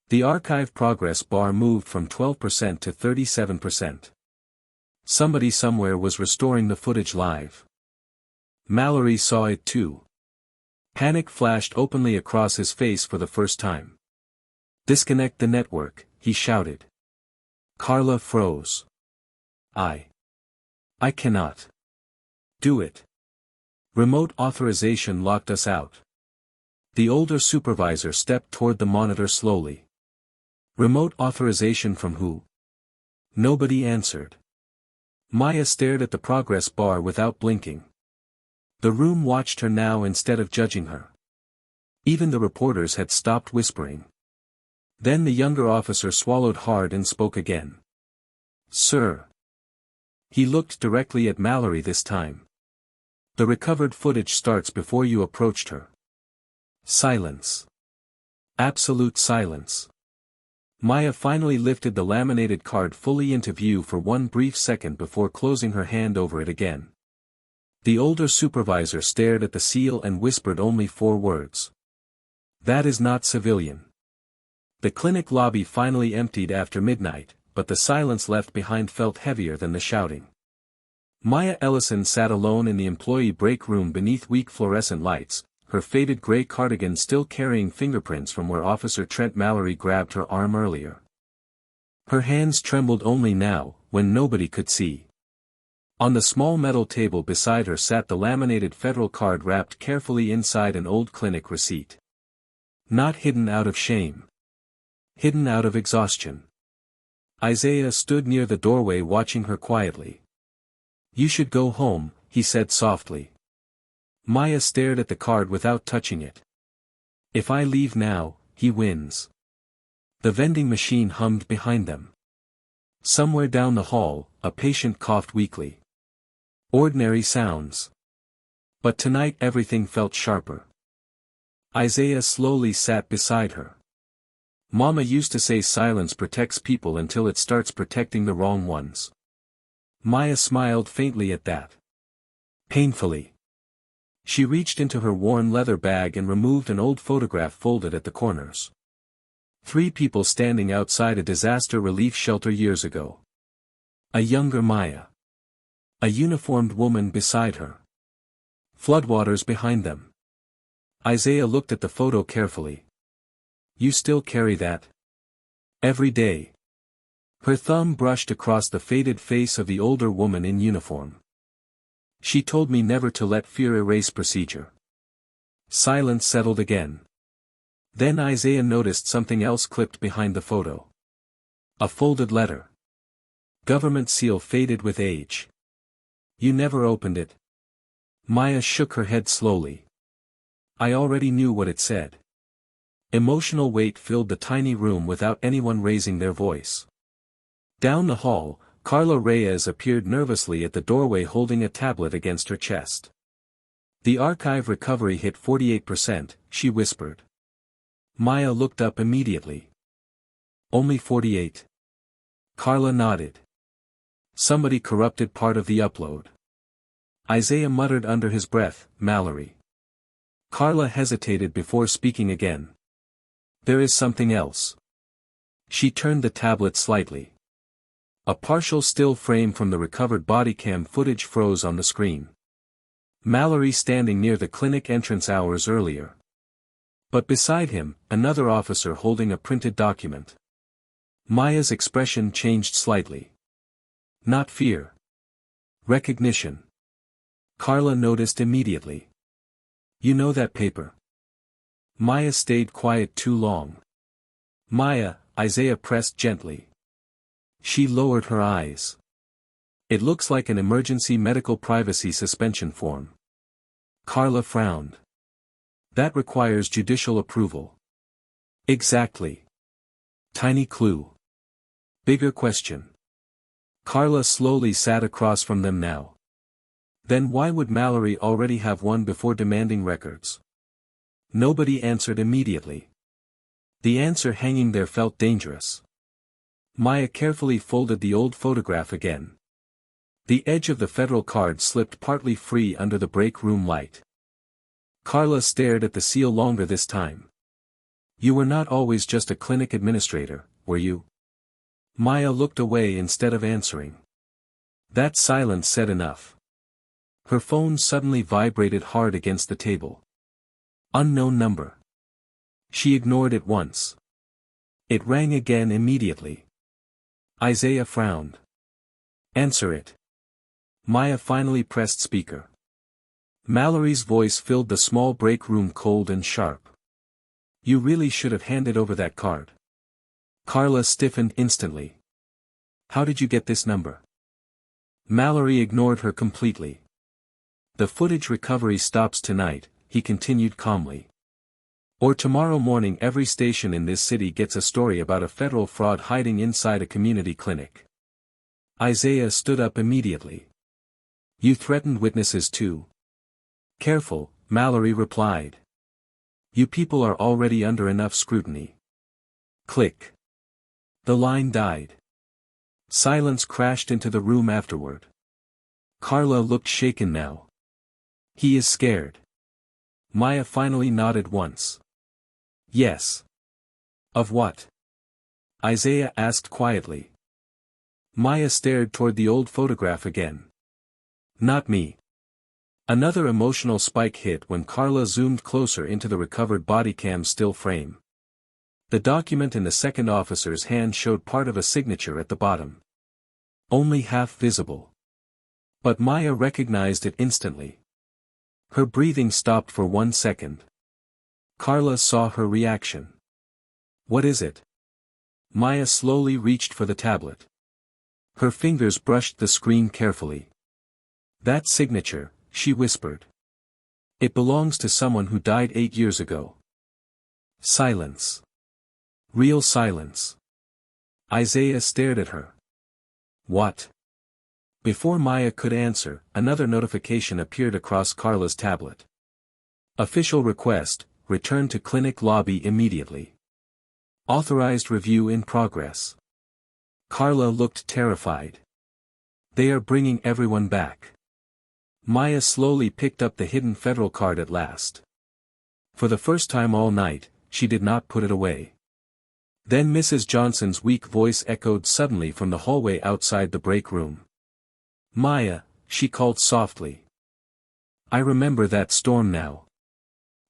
The archive progress bar moved from 12% to 37%. Somebody somewhere was restoring the footage live. Mallory saw it too. Panic flashed openly across his face for the first time. "Disconnect the network," he shouted. Carla froze. I cannot. Do it. Remote authorization locked us out." The older supervisor stepped toward the monitor slowly. "Remote authorization from who?" Nobody answered. Maya stared at the progress bar without blinking. The room watched her now instead of judging her. Even the reporters had stopped whispering. Then the younger officer swallowed hard and spoke again. "Sir." He looked directly at Mallory this time. "The recovered footage starts before you approached her." Silence. Absolute silence. Maya finally lifted the laminated card fully into view for one brief second before closing her hand over it again. The older supervisor stared at the seal and whispered only 4 words. "That is not civilian." The clinic lobby finally emptied after midnight, but the silence left behind felt heavier than the shouting. Maya Ellison sat alone in the employee break room beneath weak fluorescent lights, her faded gray cardigan still carrying fingerprints from where Officer Trent Mallory grabbed her arm earlier. Her hands trembled only now, when nobody could see. On the small metal table beside her sat the laminated federal card wrapped carefully inside an old clinic receipt. Not hidden out of shame. Hidden out of exhaustion. Isaiah stood near the doorway watching her quietly. "You should go home," he said softly. Maya stared at the card without touching it. "If I leave now, he wins." The vending machine hummed behind them. Somewhere down the hall, a patient coughed weakly. Ordinary sounds. But tonight everything felt sharper. Isaiah slowly sat beside her. "Mama used to say silence protects people until it starts protecting the wrong ones." Maya smiled faintly at that. Painfully. She reached into her worn leather bag and removed an old photograph folded at the corners. 3 people standing outside a disaster relief shelter years ago. A younger Maya. A uniformed woman beside her. Floodwaters behind them. Isaiah looked at the photo carefully. "You still carry that?" "Every day." Her thumb brushed across the faded face of the older woman in uniform. "She told me never to let fear erase procedure." Silence settled again. Then Isaiah noticed something else clipped behind the photo. A folded letter. Government seal faded with age. "You never opened it." Maya shook her head slowly. "I already knew what it said." Emotional weight filled the tiny room without anyone raising their voice. Down the hall, Carla Reyes appeared nervously at the doorway holding a tablet against her chest. "The archive recovery hit 48%, she whispered. Maya looked up immediately. "Only 48. Carla nodded. Somebody corrupted part of the upload. Isaiah muttered under his breath, Mallory. Carla hesitated before speaking again. There is something else. She turned the tablet slightly. A partial still frame from the recovered body cam footage froze on the screen. Mallory standing near the clinic entrance hours earlier. But beside him, another officer holding a printed document. Maya's expression changed slightly. Not fear. Recognition. Carla noticed immediately. You know that paper? Maya stayed quiet too long. Maya, Isaiah pressed gently. She lowered her eyes. It looks like an emergency medical privacy suspension form. Carla frowned. That requires judicial approval. Exactly. Tiny clue. Bigger question. Carla slowly sat across from them now. Then why would Mallory already have one before demanding records? Nobody answered immediately. The answer hanging there felt dangerous. Maya carefully folded the old photograph again. The edge of the federal card slipped partly free under the break room light. Carla stared at the seal longer this time. You were not always just a clinic administrator, were you? Maya looked away instead of answering. That silence said enough. Her phone suddenly vibrated hard against the table. Unknown number. She ignored it once. It rang again immediately. Isaiah frowned. Answer it. Maya finally pressed speaker. Mallory's voice filled the small break room cold and sharp. You really should have handed over that card. Carla stiffened instantly. How did you get this number? Mallory ignored her completely. The footage recovery stops tonight, he continued calmly. Or tomorrow morning every station in this city gets a story about a federal fraud hiding inside a community clinic. Isaiah stood up immediately. You threatened witnesses too. Careful, Mallory replied. You people are already under enough scrutiny. Click. The line died. Silence crashed into the room afterward. Carla looked shaken now. He is scared. Maya finally nodded once. Yes. Of what? Isaiah asked quietly. Maya stared toward the old photograph again. Not me. Another emotional spike hit when Carla zoomed closer into the recovered body cam still frame. The document in the second officer's hand showed part of a signature at the bottom. Only half visible. But Maya recognized it instantly. Her breathing stopped for 1 second. Carla saw her reaction. What is it? Maya slowly reached for the tablet. Her fingers brushed the screen carefully. That signature, she whispered. It belongs to someone who died 8 years ago. Silence. Real silence. Isaiah stared at her. What? Before Maya could answer, another notification appeared across Carla's tablet. Official request, return to clinic lobby immediately. Authorized review in progress. Carla looked terrified. They are bringing everyone back. Maya slowly picked up the hidden federal card at last. For the first time all night, she did not put it away. Then Mrs. Johnson's weak voice echoed suddenly from the hallway outside the break room. Maya, she called softly. I remember that storm now.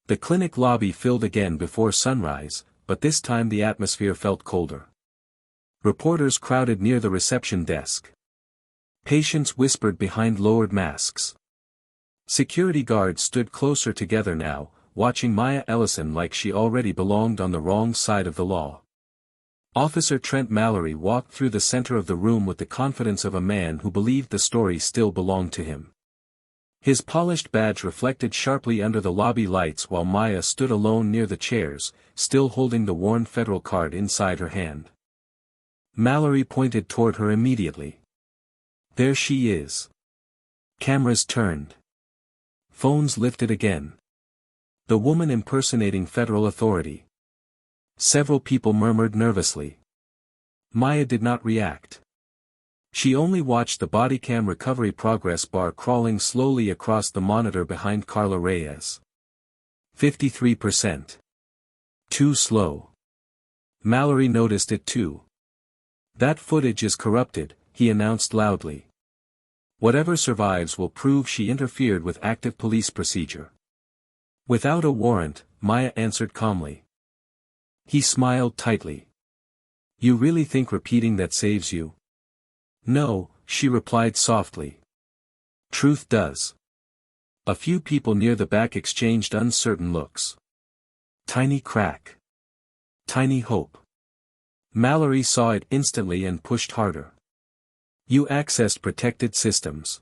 The clinic lobby filled again before sunrise, but this time the atmosphere felt colder. Reporters crowded near the reception desk. Patients whispered behind lowered masks. Security guards stood closer together now, watching Maya Ellison like she already belonged on the wrong side of the law. Officer Trent Mallory walked through the center of the room with the confidence of a man who believed the story still belonged to him. His polished badge reflected sharply under the lobby lights while Maya stood alone near the chairs, still holding the worn federal card inside her hand. Mallory pointed toward her immediately. There she is. Cameras turned. Phones lifted again. The woman impersonating federal authority. Several people murmured nervously. Maya did not react. She only watched the bodycam recovery progress bar crawling slowly across the monitor behind Carla Reyes. 53%. Too slow. Mallory noticed it too. That footage is corrupted, he announced loudly. Whatever survives will prove she interfered with active police procedure. Without a warrant, Maya answered calmly. He smiled tightly. You really think repeating that saves you? No, she replied softly. Truth does. A few people near the back exchanged uncertain looks. Tiny crack. Tiny hope. Mallory saw it instantly and pushed harder. You accessed protected systems.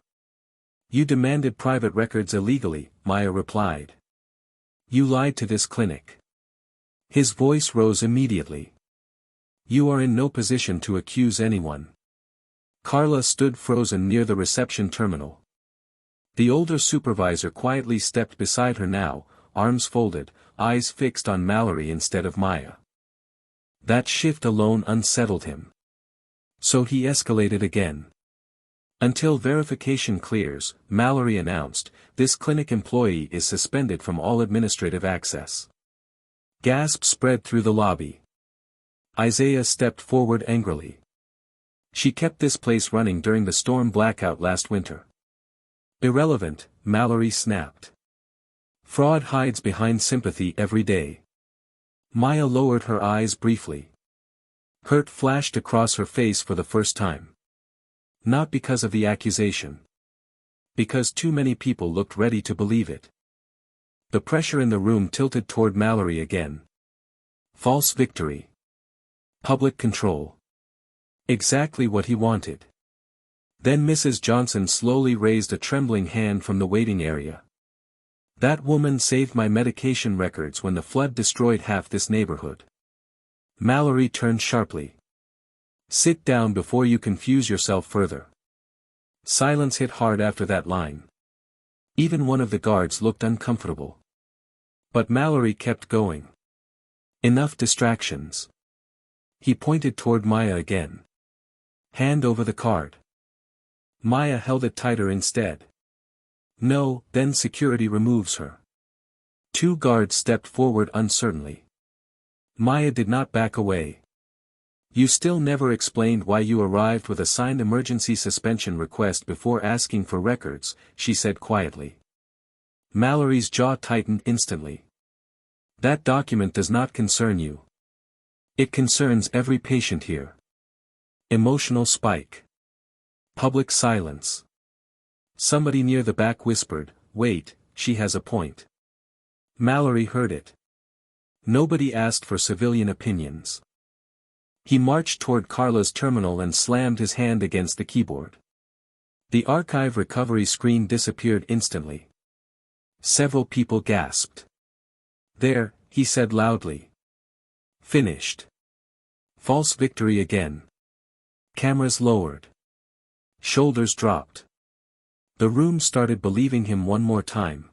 You demanded private records illegally, Maya replied. You lied to this clinic. His voice rose immediately. You are in no position to accuse anyone. Carla stood frozen near the reception terminal. The older supervisor quietly stepped beside her now, arms folded, eyes fixed on Mallory instead of Maya. That shift alone unsettled him. So he escalated again. Until verification clears, Mallory announced, this clinic employee is suspended from all administrative access. Gasps spread through the lobby. Isaiah stepped forward angrily. She kept this place running during the storm blackout last winter. Irrelevant, Mallory snapped. Fraud hides behind sympathy every day. Maya lowered her eyes briefly. Hurt flashed across her face for the first time. Not because of the accusation. Because too many people looked ready to believe it. The pressure in the room tilted toward Mallory again. False victory. Public control. Exactly what he wanted. Then Mrs. Johnson slowly raised a trembling hand from the waiting area. That woman saved my medication records when the flood destroyed half this neighborhood. Mallory turned sharply. Sit down before you confuse yourself further. Silence hit hard after that line. Even one of the guards looked uncomfortable. But Mallory kept going. Enough distractions. He pointed toward Maya again. Hand over the card. Maya held it tighter instead. No, then security removes her. Two guards stepped forward uncertainly. Maya did not back away. You still never explained why you arrived with a signed emergency suspension request before asking for records, she said quietly. Mallory's jaw tightened instantly. That document does not concern you. It concerns every patient here. Emotional spike. Public silence. Somebody near the back whispered, wait, she has a point. Mallory heard it. Nobody asked for civilian opinions. He marched toward Carla's terminal and slammed his hand against the keyboard. The archive recovery screen disappeared instantly. Several people gasped. There, he said loudly. Finished. False victory again. Cameras lowered. Shoulders dropped. The room started believing him one more time.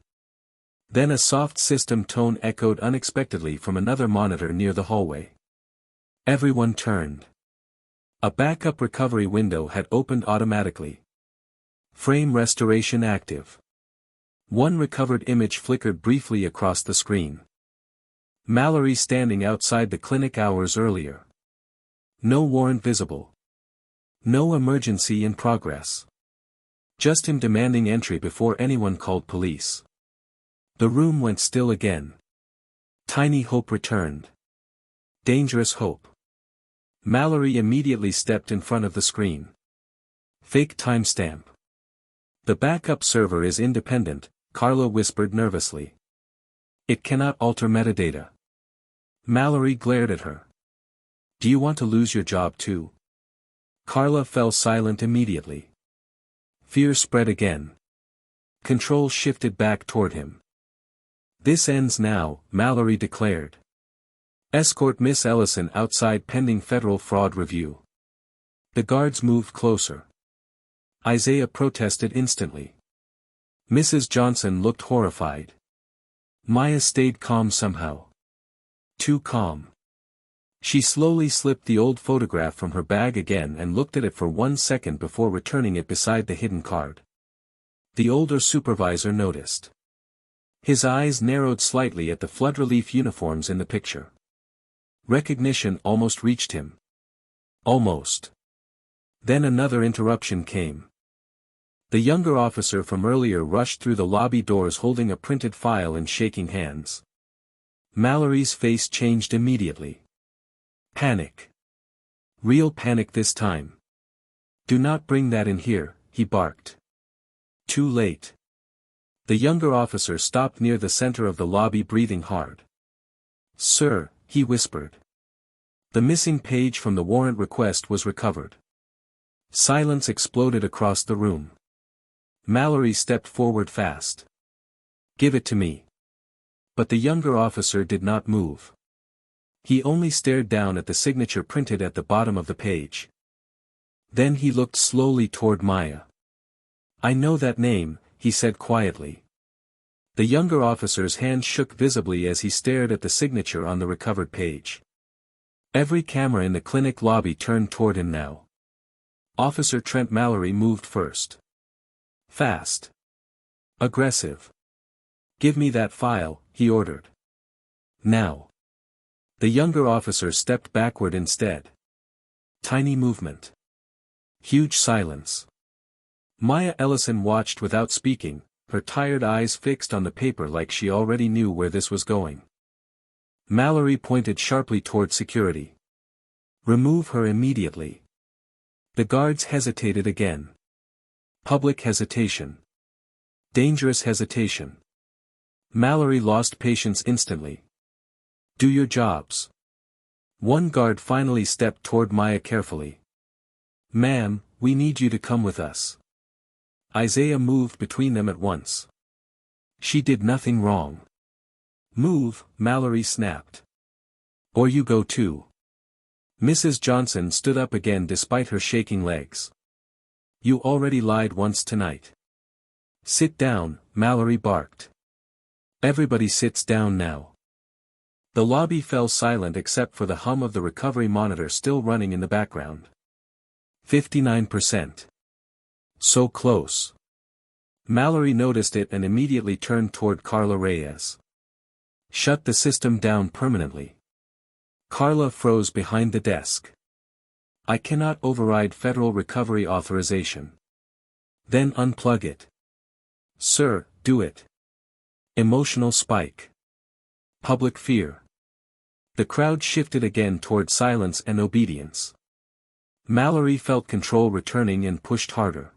Then a soft system tone echoed unexpectedly from another monitor near the hallway. Everyone turned. A backup recovery window had opened automatically. Frame restoration active. One recovered image flickered briefly across the screen. Mallory standing outside the clinic hours earlier. No warrant visible. No emergency in progress. Just him demanding entry before anyone called police. The room went still again. Tiny hope returned. Dangerous hope. Mallory immediately stepped in front of the screen. Fake timestamp. The backup server is independent, Carla whispered nervously. It cannot alter metadata. Mallory glared at her. Do you want to lose your job too? Carla fell silent immediately. Fear spread again. Control shifted back toward him. This ends now, Mallory declared. Escort Miss Ellison outside pending federal fraud review. The guards moved closer. Isaiah protested instantly. Mrs. Johnson looked horrified. Maya stayed calm somehow. Too calm. She slowly slipped the old photograph from her bag again and looked at it for 1 second before returning it beside the hidden card. The older supervisor noticed. His eyes narrowed slightly at the flood relief uniforms in the picture. Recognition almost reached him. Almost. Then another interruption came. The younger officer from earlier rushed through the lobby doors holding a printed file and shaking hands. Mallory's face changed immediately. Panic. Real panic this time. "Do not bring that in here," he barked. Too late. The younger officer stopped near the center of the lobby breathing hard. "Sir," he whispered. The missing page from the warrant request was recovered. Silence exploded across the room. Mallory stepped forward fast. "Give it to me." But the younger officer did not move. He only stared down at the signature printed at the bottom of the page. Then he looked slowly toward Maya. "I know that name," he said quietly. The younger officer's hand shook visibly as he stared at the signature on the recovered page. Every camera in the clinic lobby turned toward him now. Officer Trent Mallory moved first. Fast. Aggressive. "Give me that file," he ordered. "Now." The younger officer stepped backward instead. Tiny movement. Huge silence. Maya Ellison watched without speaking, her tired eyes fixed on the paper like she already knew where this was going. Mallory pointed sharply toward security. "Remove her immediately." The guards hesitated again. Public hesitation. Dangerous hesitation. Mallory lost patience instantly. "Do your jobs." One guard finally stepped toward Maya carefully. "Ma'am, we need you to come with us." Isaiah moved between them at once. "She did nothing wrong." "Move," Mallory snapped. "Or you go too." Mrs. Johnson stood up again despite her shaking legs. "You already lied once tonight." "Sit down," Mallory barked. Everybody sits down now. The lobby fell silent except for the hum of the recovery monitor still running in the background. 59%. So close. Mallory noticed it and immediately turned toward Carla Reyes. "Shut the system down permanently." Carla froze behind the desk. "I cannot override federal recovery authorization." "Then unplug it." "Sir, do it." Emotional spike. Public fear. The crowd shifted again toward silence and obedience. Mallory felt control returning and pushed harder.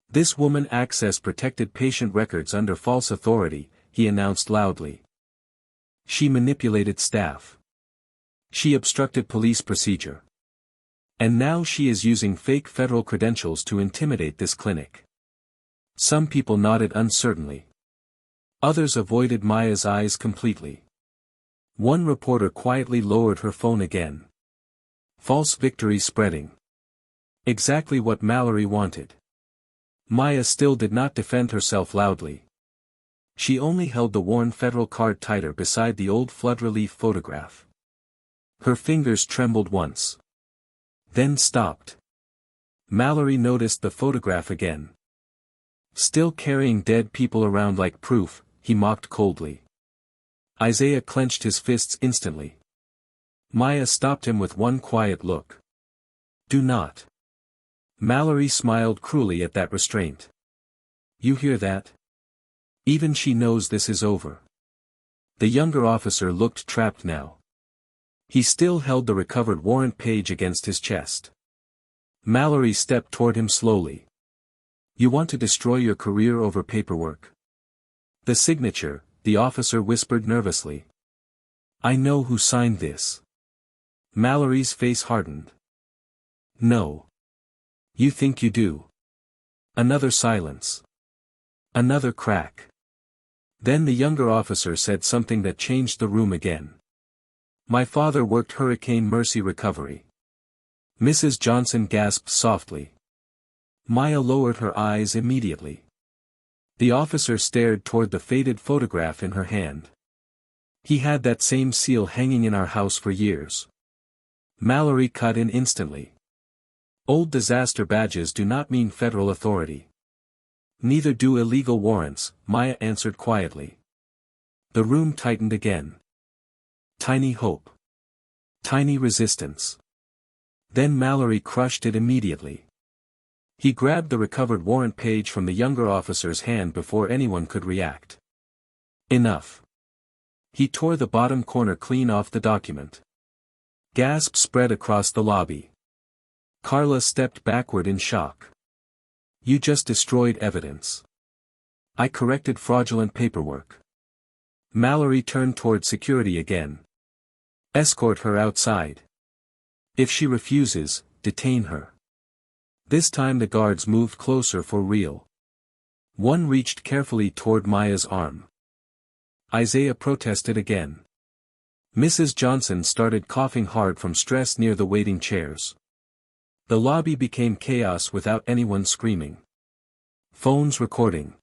"This woman accessed protected patient records under false authority," he announced loudly. "She manipulated staff. She obstructed police procedure. And now she is using fake federal credentials to intimidate this clinic." Some people nodded uncertainly. Others avoided Maya's eyes completely. One reporter quietly lowered her phone again. False victory spreading. Exactly what Mallory wanted. Maya still did not defend herself loudly. She only held the worn federal card tighter beside the old flood relief photograph. Her fingers trembled once. Then stopped. Mallory noticed the photograph again. "Still carrying dead people around like proof," he mocked coldly. Isaiah clenched his fists instantly. Maya stopped him with one quiet look. "Do not." Mallory smiled cruelly at that restraint. "You hear that? Even she knows this is over." The younger officer looked trapped now. He still held the recovered warrant page against his chest. Mallory stepped toward him slowly. "You want to destroy your career over paperwork?" "The signature," the officer whispered nervously. "I know who signed this." Mallory's face hardened. "No. You think you do." Another silence. Another crack. Then the younger officer said something that changed the room again. "My father worked Hurricane Mercy recovery." Mrs. Johnson gasped softly. Maya lowered her eyes immediately. The officer stared toward the faded photograph in her hand. "He had that same seal hanging in our house for years." Mallory cut in instantly. Old disaster badges do not mean federal authority. Neither do illegal warrants, Maya answered quietly. The room tightened again. Tiny hope. Tiny resistance. Then Mallory crushed it immediately. He grabbed the recovered warrant page from the younger officer's hand before anyone could react. Enough. He tore the bottom corner clean off the document. Gasps spread across the lobby. Carla stepped backward in shock. You just destroyed evidence. I corrected fraudulent paperwork. Mallory turned toward security again. Escort her outside. If she refuses, detain her. This time the guards moved closer for real. One reached carefully toward Maya's arm. Isaiah protested again. Mrs. Johnson started coughing hard from stress near the waiting chairs. The lobby became chaos without anyone screaming. Phones recording.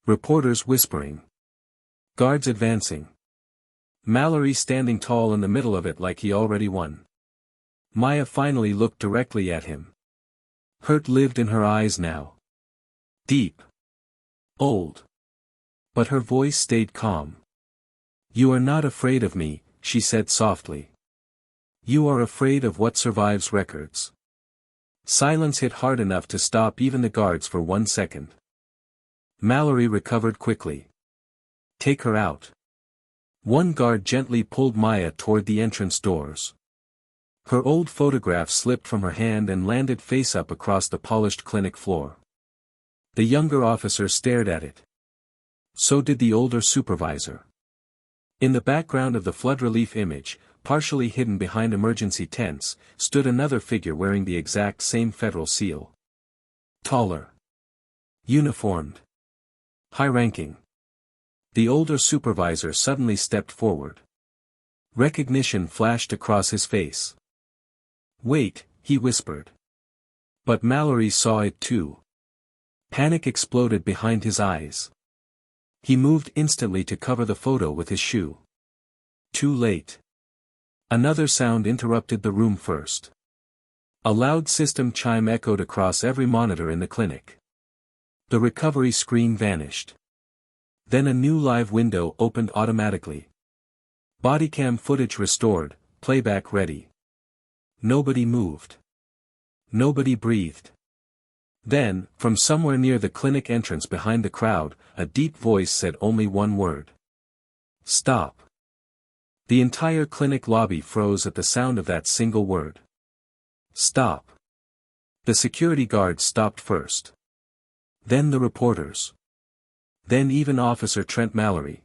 Reporters whispering. Guards advancing. Mallory standing tall in the middle of it like he already won. Maya finally looked directly at him. Hurt lived in her eyes now. Deep. Old. But her voice stayed calm. You are not afraid of me, she said softly. You are afraid of what survives records. Silence hit hard enough to stop even the guards for 1 second. Mallory recovered quickly. Take her out. One guard gently pulled Maya toward the entrance doors. Her old photograph slipped from her hand and landed face up across the polished clinic floor. The younger officer stared at it. So did the older supervisor. In the background of the flood relief image, partially hidden behind emergency tents, stood another figure wearing the exact same federal seal. Taller. Uniformed. High-ranking. The older supervisor suddenly stepped forward. Recognition flashed across his face. Wait, he whispered. But Mallory saw it too. Panic exploded behind his eyes. He moved instantly to cover the photo with his shoe. Too late. Another sound interrupted the room first. A loud system chime echoed across every monitor in the clinic. The recovery screen vanished. Then a new live window opened automatically. Bodycam footage restored, playback ready. Nobody moved. Nobody breathed. Then, from somewhere near the clinic entrance behind the crowd, a deep voice said only one word. Stop. The entire clinic lobby froze at the sound of that single word. Stop. The security guards stopped first. Then the reporters. Then even Officer Trent Mallory.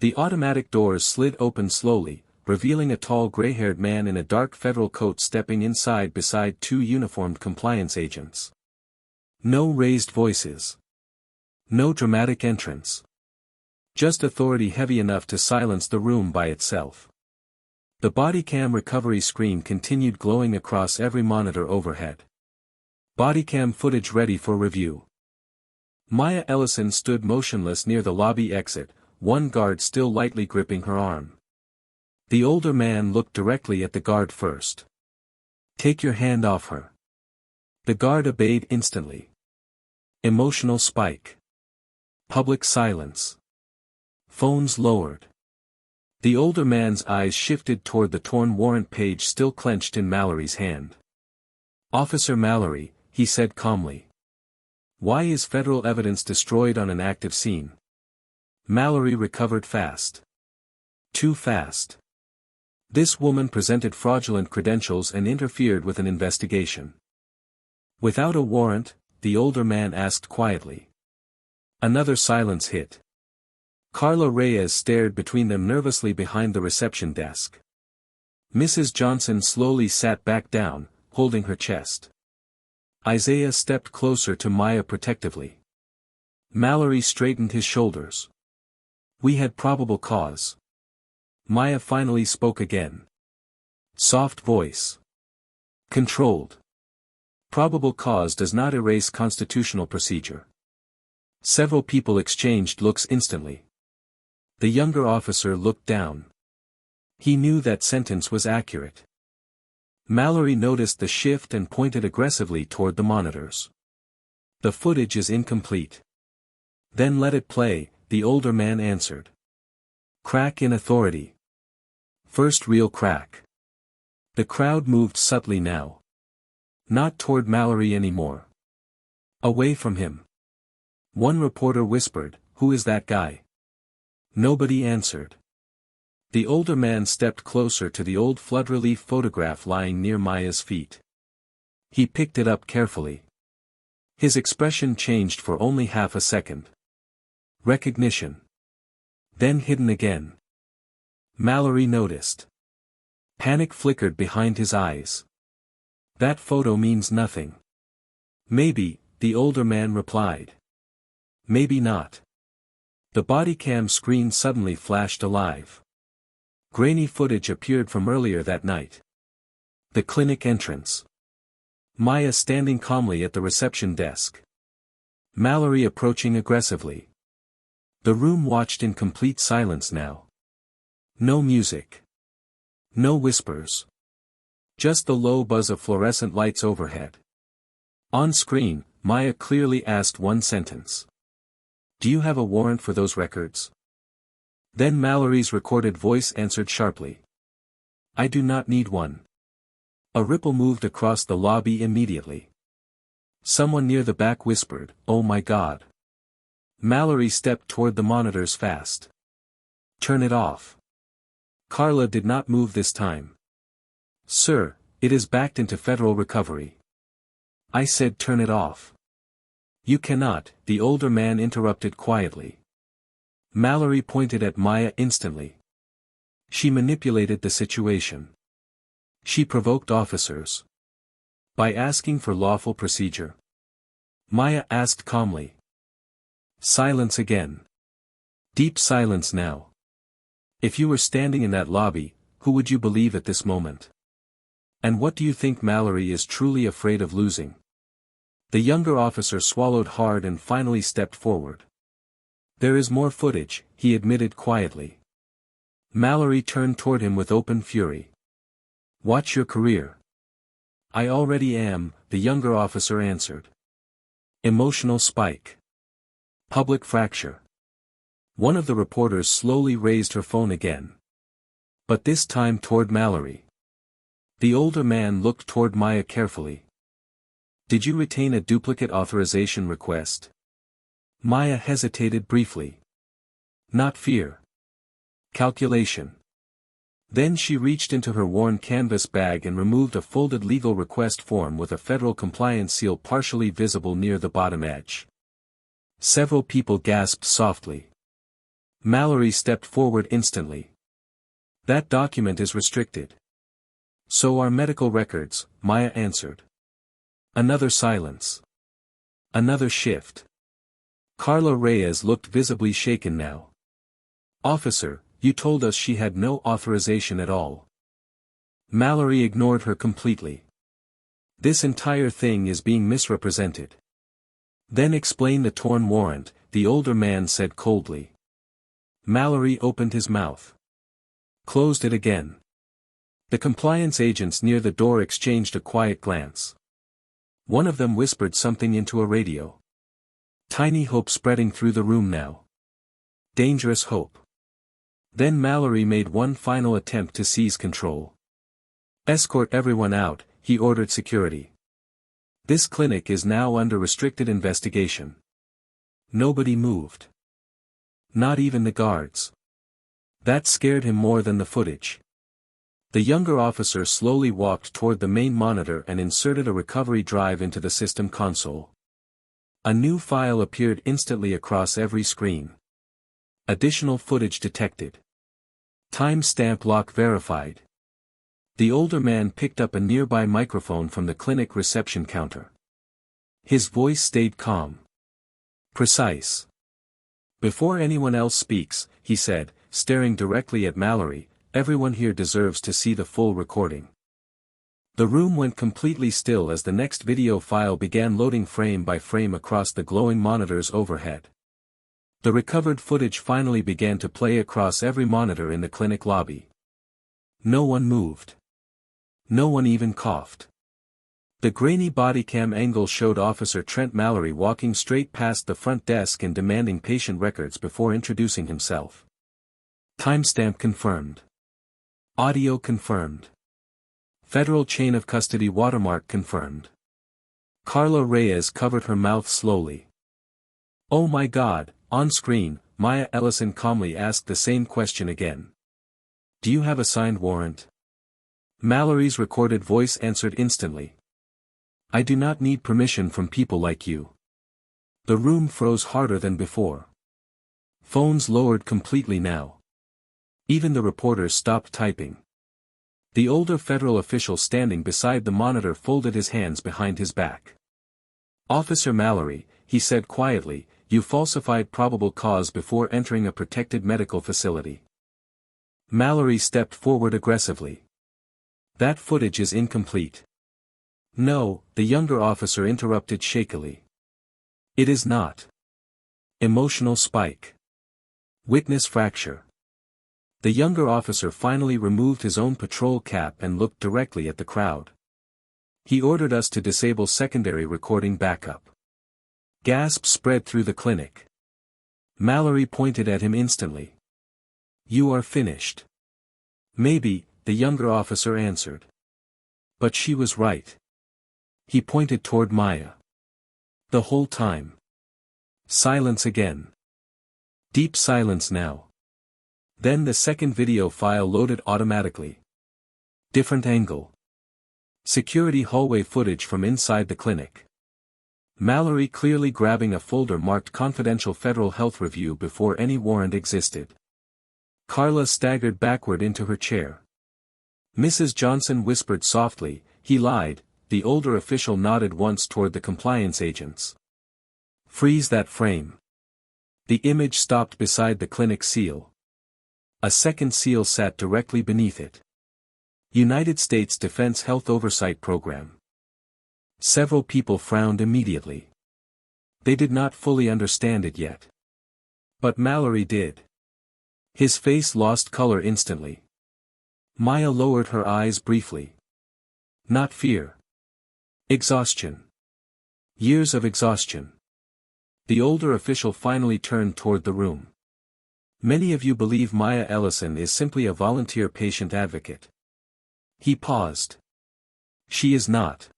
The automatic doors slid open slowly, revealing a tall gray-haired man in a dark federal coat stepping inside beside 2 uniformed compliance agents. No raised voices. No dramatic entrance. Just authority heavy enough to silence the room by itself. The bodycam recovery screen continued glowing across every monitor overhead. Bodycam footage ready for review. Maya Ellison stood motionless near the lobby exit, one guard still lightly gripping her arm. The older man looked directly at the guard first. Take your hand off her. The guard obeyed instantly. Emotional spike. Public silence. Phones lowered. The older man's eyes shifted toward the torn warrant page still clenched in Mallory's hand. Officer Mallory, he said calmly. Why is federal evidence destroyed on an active scene? Mallory recovered fast. Too fast. This woman presented fraudulent credentials and interfered with an investigation. Without a warrant, the older man asked quietly. Another silence hit. Carla Reyes stared between them nervously behind the reception desk. Mrs. Johnson slowly sat back down, holding her chest. Isaiah stepped closer to Maya protectively. Mallory straightened his shoulders. We had probable cause. Maya finally spoke again. Soft voice. Controlled. Probable cause does not erase constitutional procedure. Several people exchanged looks instantly. The younger officer looked down. He knew that sentence was accurate. Mallory noticed the shift and pointed aggressively toward the monitors. The footage is incomplete. Then let it play, the older man answered. Crack in authority. First real crack. The crowd moved subtly now. Not toward Mallory anymore. Away from him. One reporter whispered, "Who is that guy?" Nobody answered. The older man stepped closer to the old flood relief photograph lying near Maya's feet. He picked it up carefully. His expression changed for only half a second. Recognition. Then hidden again. Mallory noticed. Panic flickered behind his eyes. That photo means nothing. Maybe, the older man replied. Maybe not. The body cam screen suddenly flashed alive. Grainy footage appeared from earlier that night. The clinic entrance. Maya standing calmly at the reception desk. Mallory approaching aggressively. The room watched in complete silence now. No music. No whispers. Just the low buzz of fluorescent lights overhead. On screen, Maya clearly asked one sentence. "Do you have a warrant for those records?" Then Mallory's recorded voice answered sharply. "I do not need one." A ripple moved across the lobby immediately. Someone near the back whispered, "Oh my God." Mallory stepped toward the monitors fast. "Turn it off." Carla did not move this time. "Sir, it is backed into federal recovery." "I said turn it off." "You cannot," the older man interrupted quietly. Mallory pointed at Maya instantly. She manipulated the situation. She provoked officers. By asking for lawful procedure. Maya asked calmly. Silence again. Deep silence now. If you were standing in that lobby, who would you believe at this moment? And what do you think Mallory is truly afraid of losing? The younger officer swallowed hard and finally stepped forward. "There is more footage," he admitted quietly. Mallory turned toward him with open fury. "Watch your career." "I already am," the younger officer answered. Emotional spike. Public fracture. One of the reporters slowly raised her phone again. But this time toward Mallory. The older man looked toward Maya carefully. "Did you retain a duplicate authorization request?" Maya hesitated briefly. "Not fear. Calculation." Then she reached into her worn canvas bag and removed a folded legal request form with a federal compliance seal partially visible near the bottom edge. Several people gasped softly. Mallory stepped forward instantly. "That document is restricted." "So are medical records," Maya answered. Another silence. Another shift. Carla Reyes looked visibly shaken now. "Officer, you told us she had no authorization at all." Mallory ignored her completely. "This entire thing is being misrepresented." "Then explain the torn warrant," the older man said coldly. Mallory opened his mouth. Closed it again. The compliance agents near the door exchanged a quiet glance. One of them whispered something into a radio. Tiny hope spreading through the room now. Dangerous hope. Then Mallory made one final attempt to seize control. "Escort everyone out," he ordered security. "This clinic is now under restricted investigation." Nobody moved. Not even the guards. That scared him more than the footage. The younger officer slowly walked toward the main monitor and inserted a recovery drive into the system console. A new file appeared instantly across every screen. Additional footage detected. Timestamp lock verified. The older man picked up a nearby microphone from the clinic reception counter. His voice stayed calm. Precise. "Before anyone else speaks," he said, staring directly at Mallory, "everyone here deserves to see the full recording." The room went completely still as the next video file began loading frame by frame across the glowing monitors overhead. The recovered footage finally began to play across every monitor in the clinic lobby. No one moved. No one even coughed. The grainy bodycam angle showed Officer Trent Mallory walking straight past the front desk and demanding patient records before introducing himself. Timestamp confirmed. Audio confirmed. Federal chain of custody watermark confirmed. Carla Reyes covered her mouth slowly. "Oh my God," on screen, Maya Ellison calmly asked the same question again. "Do you have a signed warrant?" Mallory's recorded voice answered instantly. "I do not need permission from people like you." The room froze harder than before. Phones lowered completely now. Even the reporters stopped typing. The older federal official standing beside the monitor folded his hands behind his back. "Officer Mallory," he said quietly, "you falsified probable cause before entering a protected medical facility." Mallory stepped forward aggressively. "That footage is incomplete." "No," the younger officer interrupted shakily. "It is not." Emotional spike. Witness fracture. The younger officer finally removed his own patrol cap and looked directly at the crowd. "He ordered us to disable secondary recording backup." Gasps spread through the clinic. Mallory pointed at him instantly. "You are finished." "Maybe," the younger officer answered. "But she was right." He pointed toward Maya. "The whole time." Silence again. Deep silence now. Then the second video file loaded automatically. Different angle. Security hallway footage from inside the clinic. Mallory clearly grabbing a folder marked Confidential Federal Health Review before any warrant existed. Carla staggered backward into her chair. Mrs. Johnson whispered softly, "He lied." The older official nodded once toward the compliance agents. "Freeze that frame." The image stopped beside the clinic seal. A second seal sat directly beneath it. United States Defense Health Oversight Program. Several people frowned immediately. They did not fully understand it yet. But Mallory did. His face lost color instantly. Maya lowered her eyes briefly. Not fear. Exhaustion. Years of exhaustion. The older official finally turned toward the room. "Many of you believe Maya Ellison is simply a volunteer patient advocate." He paused. "She is not."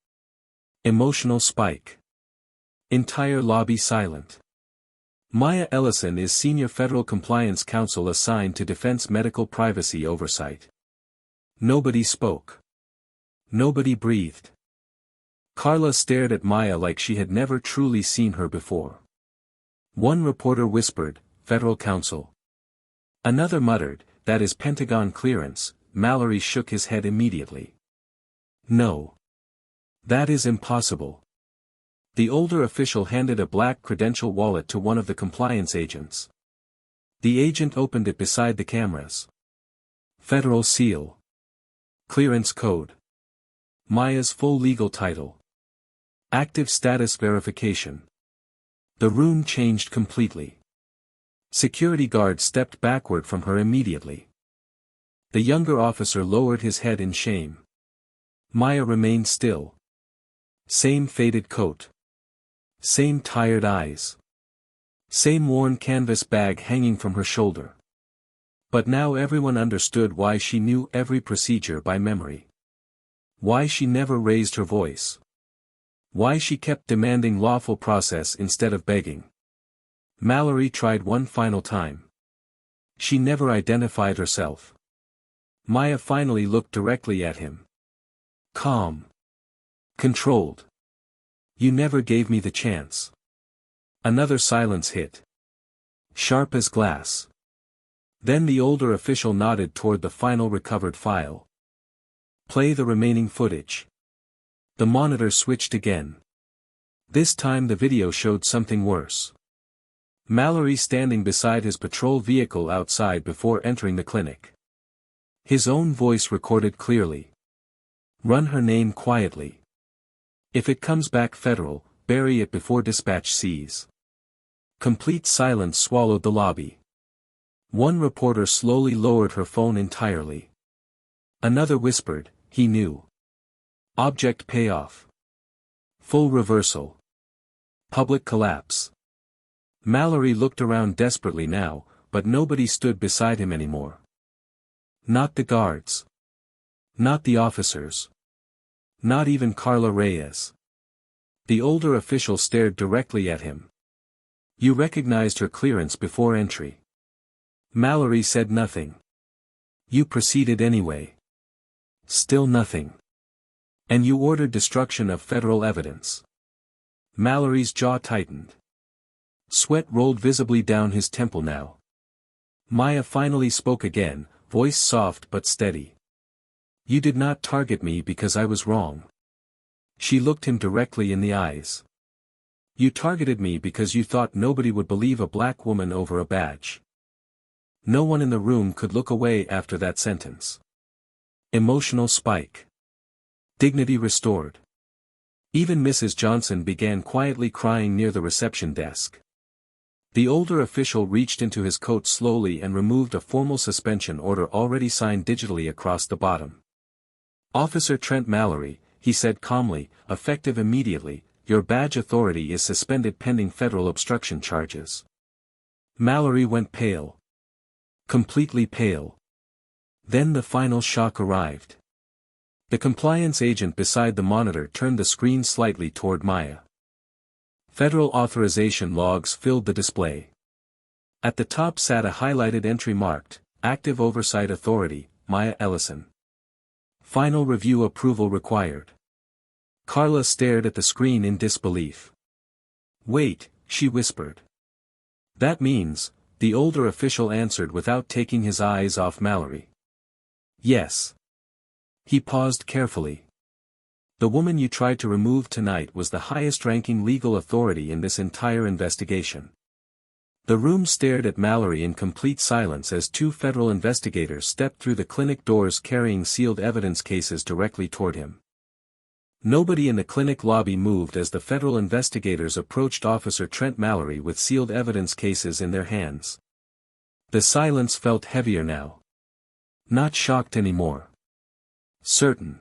Emotional spike. Entire lobby silent. Maya Ellison is Senior Federal Compliance Counsel assigned to Defense Medical Privacy Oversight. Nobody spoke. Nobody breathed. Carla stared at Maya like she had never truly seen her before. One reporter whispered, "Federal Counsel." Another muttered, "That is Pentagon clearance." Mallory shook his head immediately. "No. That is impossible." The older official handed a black credential wallet to one of the compliance agents. The agent opened it beside the cameras. Federal seal. Clearance code. Maya's full legal title. Active status verification. The room changed completely. Security guards stepped backward from her immediately. The younger officer lowered his head in shame. Maya remained still. Same faded coat. Same tired eyes. Same worn canvas bag hanging from her shoulder. But now everyone understood why she knew every procedure by memory. Why she never raised her voice. Why she kept demanding lawful process instead of begging. Mallory tried one final time. She never identified herself. Maya finally looked directly at him. Calm. Controlled. "You never gave me the chance." Another silence hit. Sharp as glass. Then the older official nodded toward the final recovered file. "Play the remaining footage." The monitor switched again. This time the video showed something worse. Mallory standing beside his patrol vehicle outside before entering the clinic. His own voice recorded clearly. "Run her name quietly. If it comes back federal, bury it before dispatch sees." Complete silence swallowed the lobby. One reporter slowly lowered her phone entirely. Another whispered, "He knew." Object payoff. Full reversal. Public collapse. Mallory looked around desperately now, but nobody stood beside him anymore. Not the guards. Not the officers. Not even Carla Reyes. The older official stared directly at him. You recognized her clearance before entry. Mallory said nothing. You proceeded anyway. Still nothing. And you ordered destruction of federal evidence. Mallory's jaw tightened. Sweat rolled visibly down his temple now. Maya finally spoke again, voice soft but steady. You did not target me because I was wrong. She looked him directly in the eyes. You targeted me because you thought nobody would believe a black woman over a badge. No one in the room could look away after that sentence. Emotional spike. Dignity restored. Even Mrs. Johnson began quietly crying near the reception desk. The older official reached into his coat slowly and removed a formal suspension order already signed digitally across the bottom. Officer Trent Mallory, he said calmly, effective immediately, your badge authority is suspended pending federal obstruction charges. Mallory went pale. Completely pale. Then the final shock arrived. The compliance agent beside the monitor turned the screen slightly toward Maya. Federal authorization logs filled the display. At the top sat a highlighted entry marked, Active Oversight Authority, Maya Ellison. Final review approval required. Carla stared at the screen in disbelief. Wait, she whispered. That means, the older official answered without taking his eyes off Mallory. Yes. He paused carefully. The woman you tried to remove tonight was the highest-ranking legal authority in this entire investigation. The room stared at Mallory in complete silence as two federal investigators stepped through the clinic doors carrying sealed evidence cases directly toward him. Nobody in the clinic lobby moved as the federal investigators approached Officer Trent Mallory with sealed evidence cases in their hands. The silence felt heavier now. Not shocked anymore. Certain.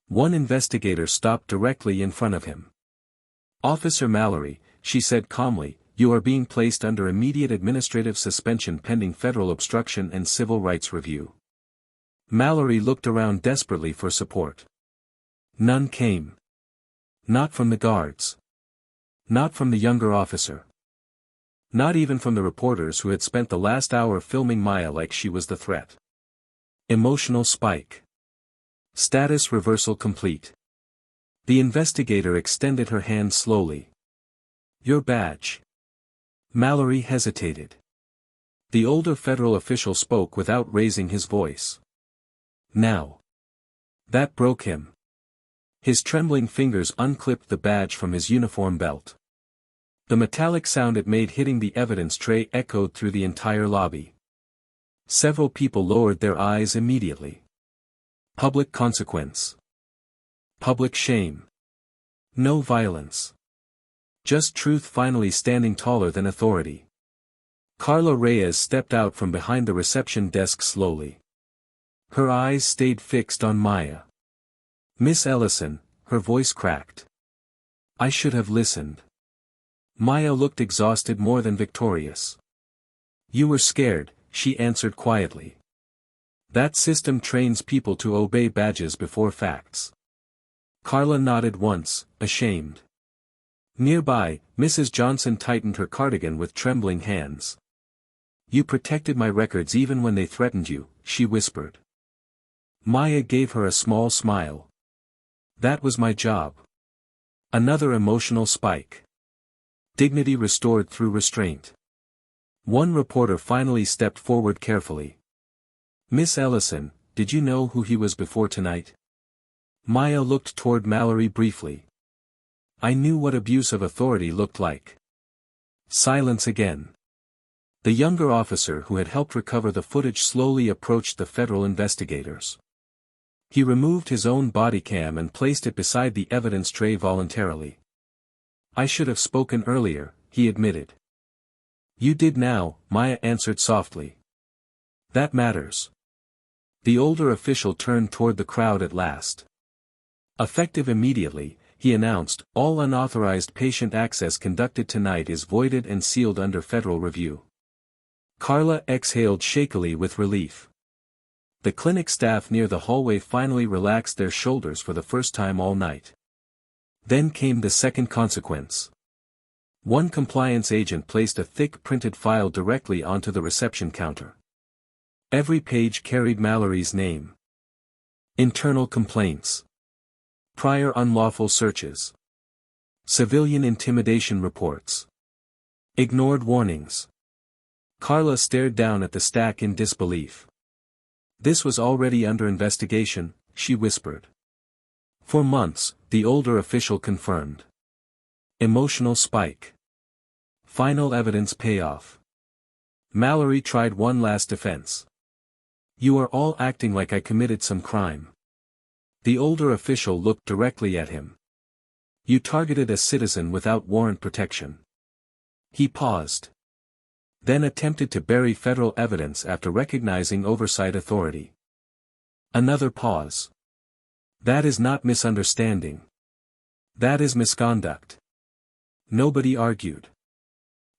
One investigator stopped directly in front of him. Officer Mallory, she said calmly, you are being placed under immediate administrative suspension pending federal obstruction and civil rights review. Mallory looked around desperately for support. None came. Not from the guards. Not from the younger officer. Not even from the reporters who had spent the last hour filming Maya like she was the threat. Emotional spike. Status reversal complete. The investigator extended her hand slowly. Your badge. Mallory hesitated. The older federal official spoke without raising his voice. Now. That broke him. His trembling fingers unclipped the badge from his uniform belt. The metallic sound it made hitting the evidence tray echoed through the entire lobby. Several people lowered their eyes immediately. Public consequence. Public shame. No violence. Just truth finally standing taller than authority. Carla Reyes stepped out from behind the reception desk slowly. Her eyes stayed fixed on Maya. Miss Ellison, her voice cracked. I should have listened. Maya looked exhausted more than victorious. You were scared, she answered quietly. That system trains people to obey badges before facts. Carla nodded once, ashamed. Nearby, Mrs. Johnson tightened her cardigan with trembling hands. You protected my records even when they threatened you, she whispered. Maya gave her a small smile. That was my job. Another emotional spike. Dignity restored through restraint. One reporter finally stepped forward carefully. Miss Ellison, did you know who he was before tonight? Maya looked toward Mallory briefly. I knew what abuse of authority looked like. Silence again. The younger officer who had helped recover the footage slowly approached the federal investigators. He removed his own body cam and placed it beside the evidence tray voluntarily. I should have spoken earlier, he admitted. You did now, Maya answered softly. That matters. The older official turned toward the crowd at last. Effective immediately, he announced, all unauthorized patient access conducted tonight is voided and sealed under federal review. Carla exhaled shakily with relief. The clinic staff near the hallway finally relaxed their shoulders for the first time all night. Then came the second consequence. One compliance agent placed a thick printed file directly onto the reception counter. Every page carried Mallory's name. Internal complaints. Prior unlawful searches. Civilian intimidation reports. Ignored warnings. Carla stared down at the stack in disbelief. This was already under investigation, she whispered. For months, the older official confirmed. Emotional spike. Final evidence payoff. Mallory tried one last defense. You are all acting like I committed some crime. The older official looked directly at him. You targeted a citizen without warrant protection. He paused. Then attempted to bury federal evidence after recognizing oversight authority. Another pause. That is not misunderstanding. That is misconduct. Nobody argued.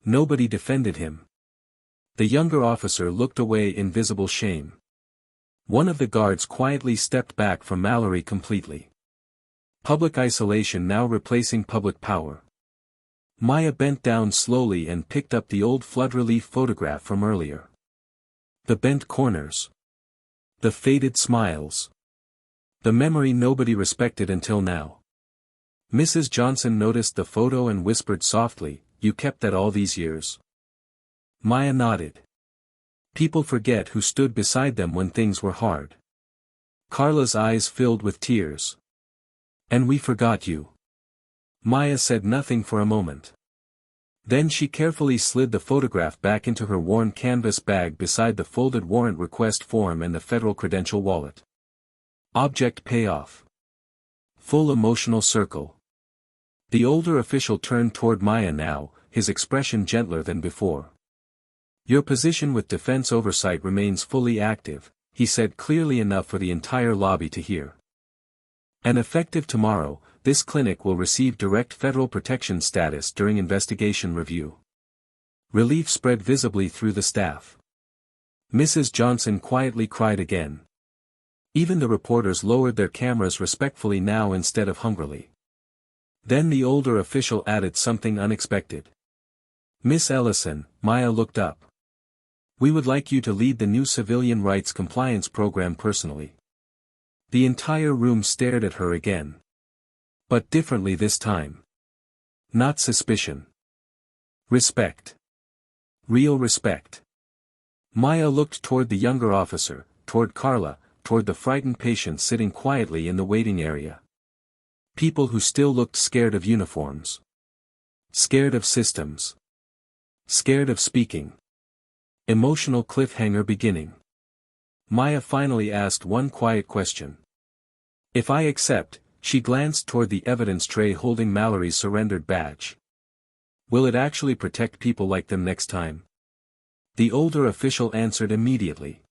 Nobody defended him. The younger officer looked away in visible shame. One of the guards quietly stepped back from Mallory completely. Public isolation now replacing public power. Maya bent down slowly and picked up the old flood relief photograph from earlier. The bent corners. The faded smiles. The memory nobody respected until now. Mrs. Johnson noticed the photo and whispered softly, "You kept that all these years?" Maya nodded. People forget who stood beside them when things were hard. Carla's eyes filled with tears. And we forgot you. Maya said nothing for a moment. Then she carefully slid the photograph back into her worn canvas bag beside the folded warrant request form and the federal credential wallet. Object payoff. Full emotional circle. The older official turned toward Maya now, his expression gentler than before. Your position with defense oversight remains fully active, he said clearly enough for the entire lobby to hear. And effective tomorrow, this clinic will receive direct federal protection status during investigation review. Relief spread visibly through the staff. Mrs. Johnson quietly cried again. Even the reporters lowered their cameras respectfully now instead of hungrily. Then the older official added something unexpected. Miss Ellison, Maya looked up. We would like you to lead the new civilian rights compliance program personally. The entire room stared at her again. But differently this time. Not suspicion. Respect. Real respect. Maya looked toward the younger officer, toward Carla, toward the frightened patient sitting quietly in the waiting area. People who still looked scared of uniforms. Scared of systems. Scared of speaking. Emotional cliffhanger beginning. Maya finally asked one quiet question. If I accept, she glanced toward the evidence tray holding Mallory's surrendered badge. Will it actually protect people like them next time? The older official answered immediately.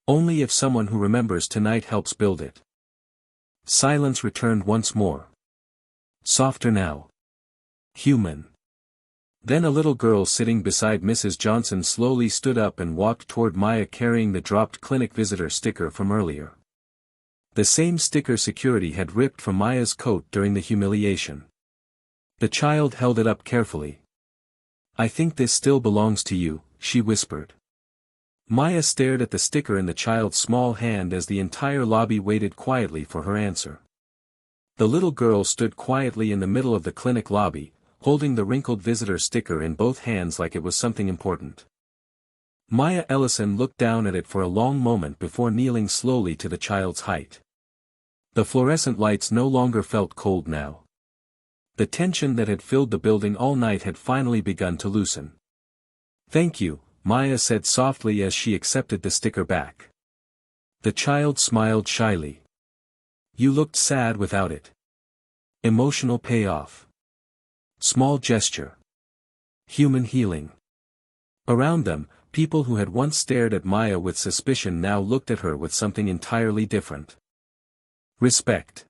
Only if someone who remembers tonight helps build it. Silence returned once more. Softer now. Human. Then a little girl sitting beside Mrs. Johnson slowly stood up and walked toward Maya carrying the dropped clinic visitor sticker from earlier. The same sticker security had ripped from Maya's coat during the humiliation. The child held it up carefully. I think this still belongs to you, she whispered. Maya stared at the sticker in the child's small hand as the entire lobby waited quietly for her answer. The little girl stood quietly in the middle of the clinic lobby, holding the wrinkled visitor sticker in both hands like it was something important. Maya Ellison looked down at it for a long moment before kneeling slowly to the child's height. The fluorescent lights no longer felt cold now. The tension that had filled the building all night had finally begun to loosen. Thank you, Maya said softly as she accepted the sticker back. The child smiled shyly. You looked sad without it. Emotional payoff. Small gesture. Human healing. Around them, people who had once stared at Maya with suspicion now looked at her with something entirely different. Respect.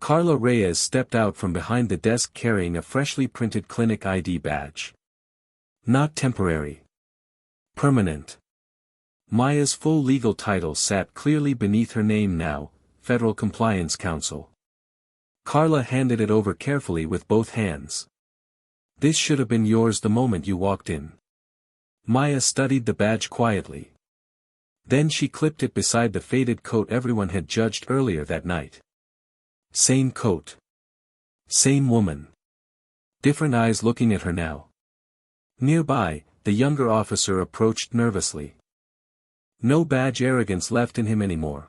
Carla Reyes stepped out from behind the desk carrying a freshly printed clinic ID badge. Not temporary. Permanent. Maya's full legal title sat clearly beneath her name now, Federal Compliance Counsel. Carla handed it over carefully with both hands. This should have been yours the moment you walked in. Maya studied the badge quietly. Then she clipped it beside the faded coat everyone had judged earlier that night. Same coat. Same woman. Different eyes looking at her now. Nearby, the younger officer approached nervously. No badge arrogance left in him anymore.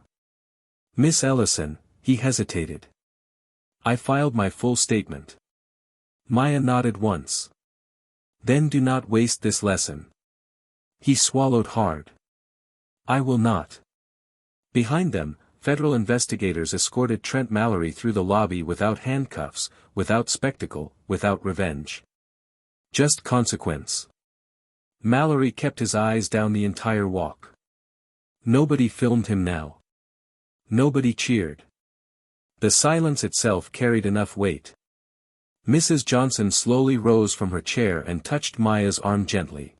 Miss Ellison, he hesitated. I filed my full statement. Maya nodded once. Then do not waste this lesson. He swallowed hard. I will not. Behind them, federal investigators escorted Trent Mallory through the lobby without handcuffs, without spectacle, without revenge. Just consequence. Mallory kept his eyes down the entire walk. Nobody filmed him now. Nobody cheered. The silence itself carried enough weight. Mrs. Johnson slowly rose from her chair and touched Maya's arm gently.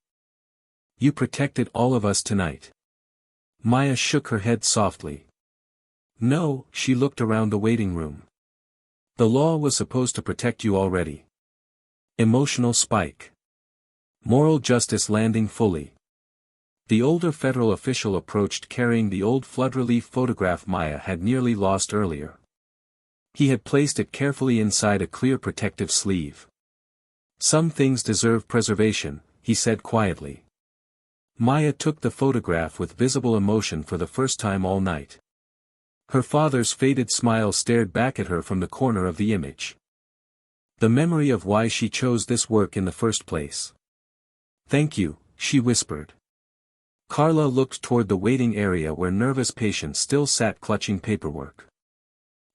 You protected all of us tonight. Maya shook her head softly. No, she looked around the waiting room. The law was supposed to protect you already. Emotional spike. Moral justice landing fully. The older federal official approached carrying the old flood relief photograph Maya had nearly lost earlier. He had placed it carefully inside a clear protective sleeve. Some things deserve preservation, he said quietly. Maya took the photograph with visible emotion for the first time all night. Her father's faded smile stared back at her from the corner of the image. The memory of why she chose this work in the first place. Thank you, she whispered. Carla looked toward the waiting area where nervous patients still sat clutching paperwork.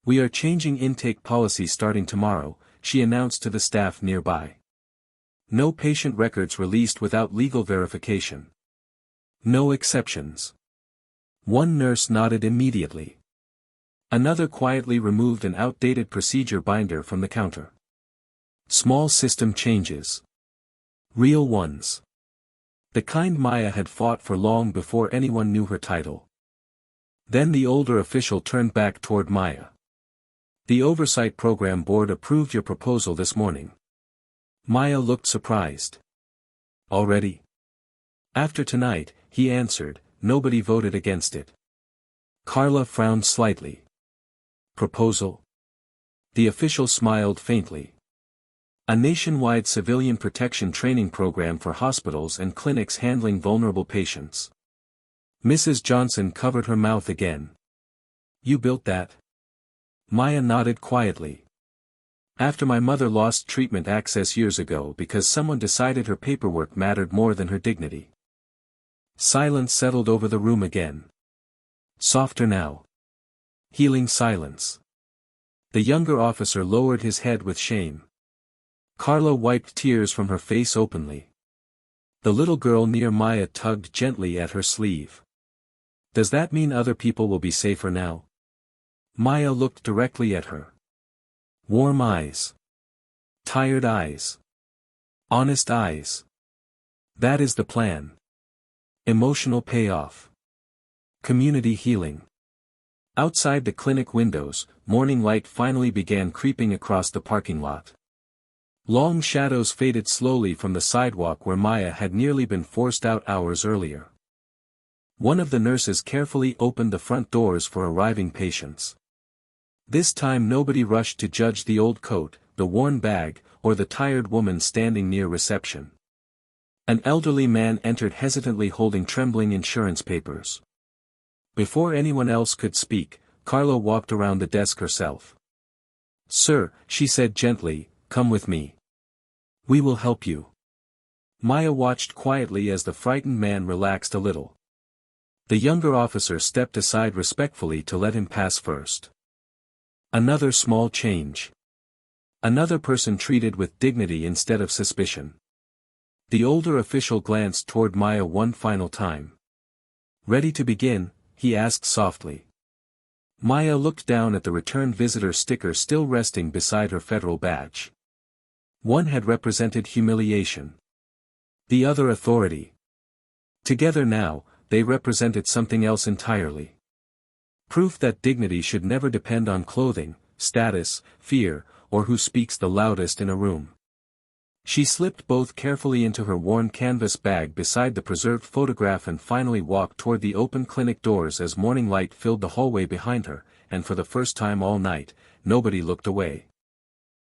We are changing intake policy starting tomorrow, she announced to the staff nearby. No patient records released without legal verification. No exceptions. One nurse nodded immediately. Another quietly removed an outdated procedure binder from the counter. Small system changes. Real ones. The kind Maya had fought for long before anyone knew her title. Then the older official turned back toward Maya. The Oversight Program Board approved your proposal this morning. Maya looked surprised. Already? After tonight, he answered, nobody voted against it. Carla frowned slightly. Proposal? The official smiled faintly. A nationwide civilian protection training program for hospitals and clinics handling vulnerable patients. Mrs. Johnson covered her mouth again. You built that? Maya nodded quietly. After my mother lost treatment access years ago because someone decided her paperwork mattered more than her dignity. Silence settled over the room again. Softer now. Healing silence. The younger officer lowered his head with shame. Carla wiped tears from her face openly. The little girl near Maya tugged gently at her sleeve. Does that mean other people will be safer now? Maya looked directly at her. Warm eyes. Tired eyes. Honest eyes. That is the plan. Emotional payoff. Community healing. Outside the clinic windows, morning light finally began creeping across the parking lot. Long shadows faded slowly from the sidewalk where Maya had nearly been forced out hours earlier. One of the nurses carefully opened the front doors for arriving patients. This time nobody rushed to judge the old coat, the worn bag, or the tired woman standing near reception. An elderly man entered hesitantly holding trembling insurance papers. Before anyone else could speak, Carla walked around the desk herself. Sir, she said gently, come with me. We will help you. Maya watched quietly as the frightened man relaxed a little. The younger officer stepped aside respectfully to let him pass first. Another small change. Another person treated with dignity instead of suspicion. The older official glanced toward Maya one final time. Ready to begin? He asked softly. Maya looked down at the return visitor sticker still resting beside her federal badge. One had represented humiliation. The other authority. Together now, they represented something else entirely. Proof that dignity should never depend on clothing, status, fear, or who speaks the loudest in a room. She slipped both carefully into her worn canvas bag beside the preserved photograph and finally walked toward the open clinic doors as morning light filled the hallway behind her, and for the first time all night, nobody looked away.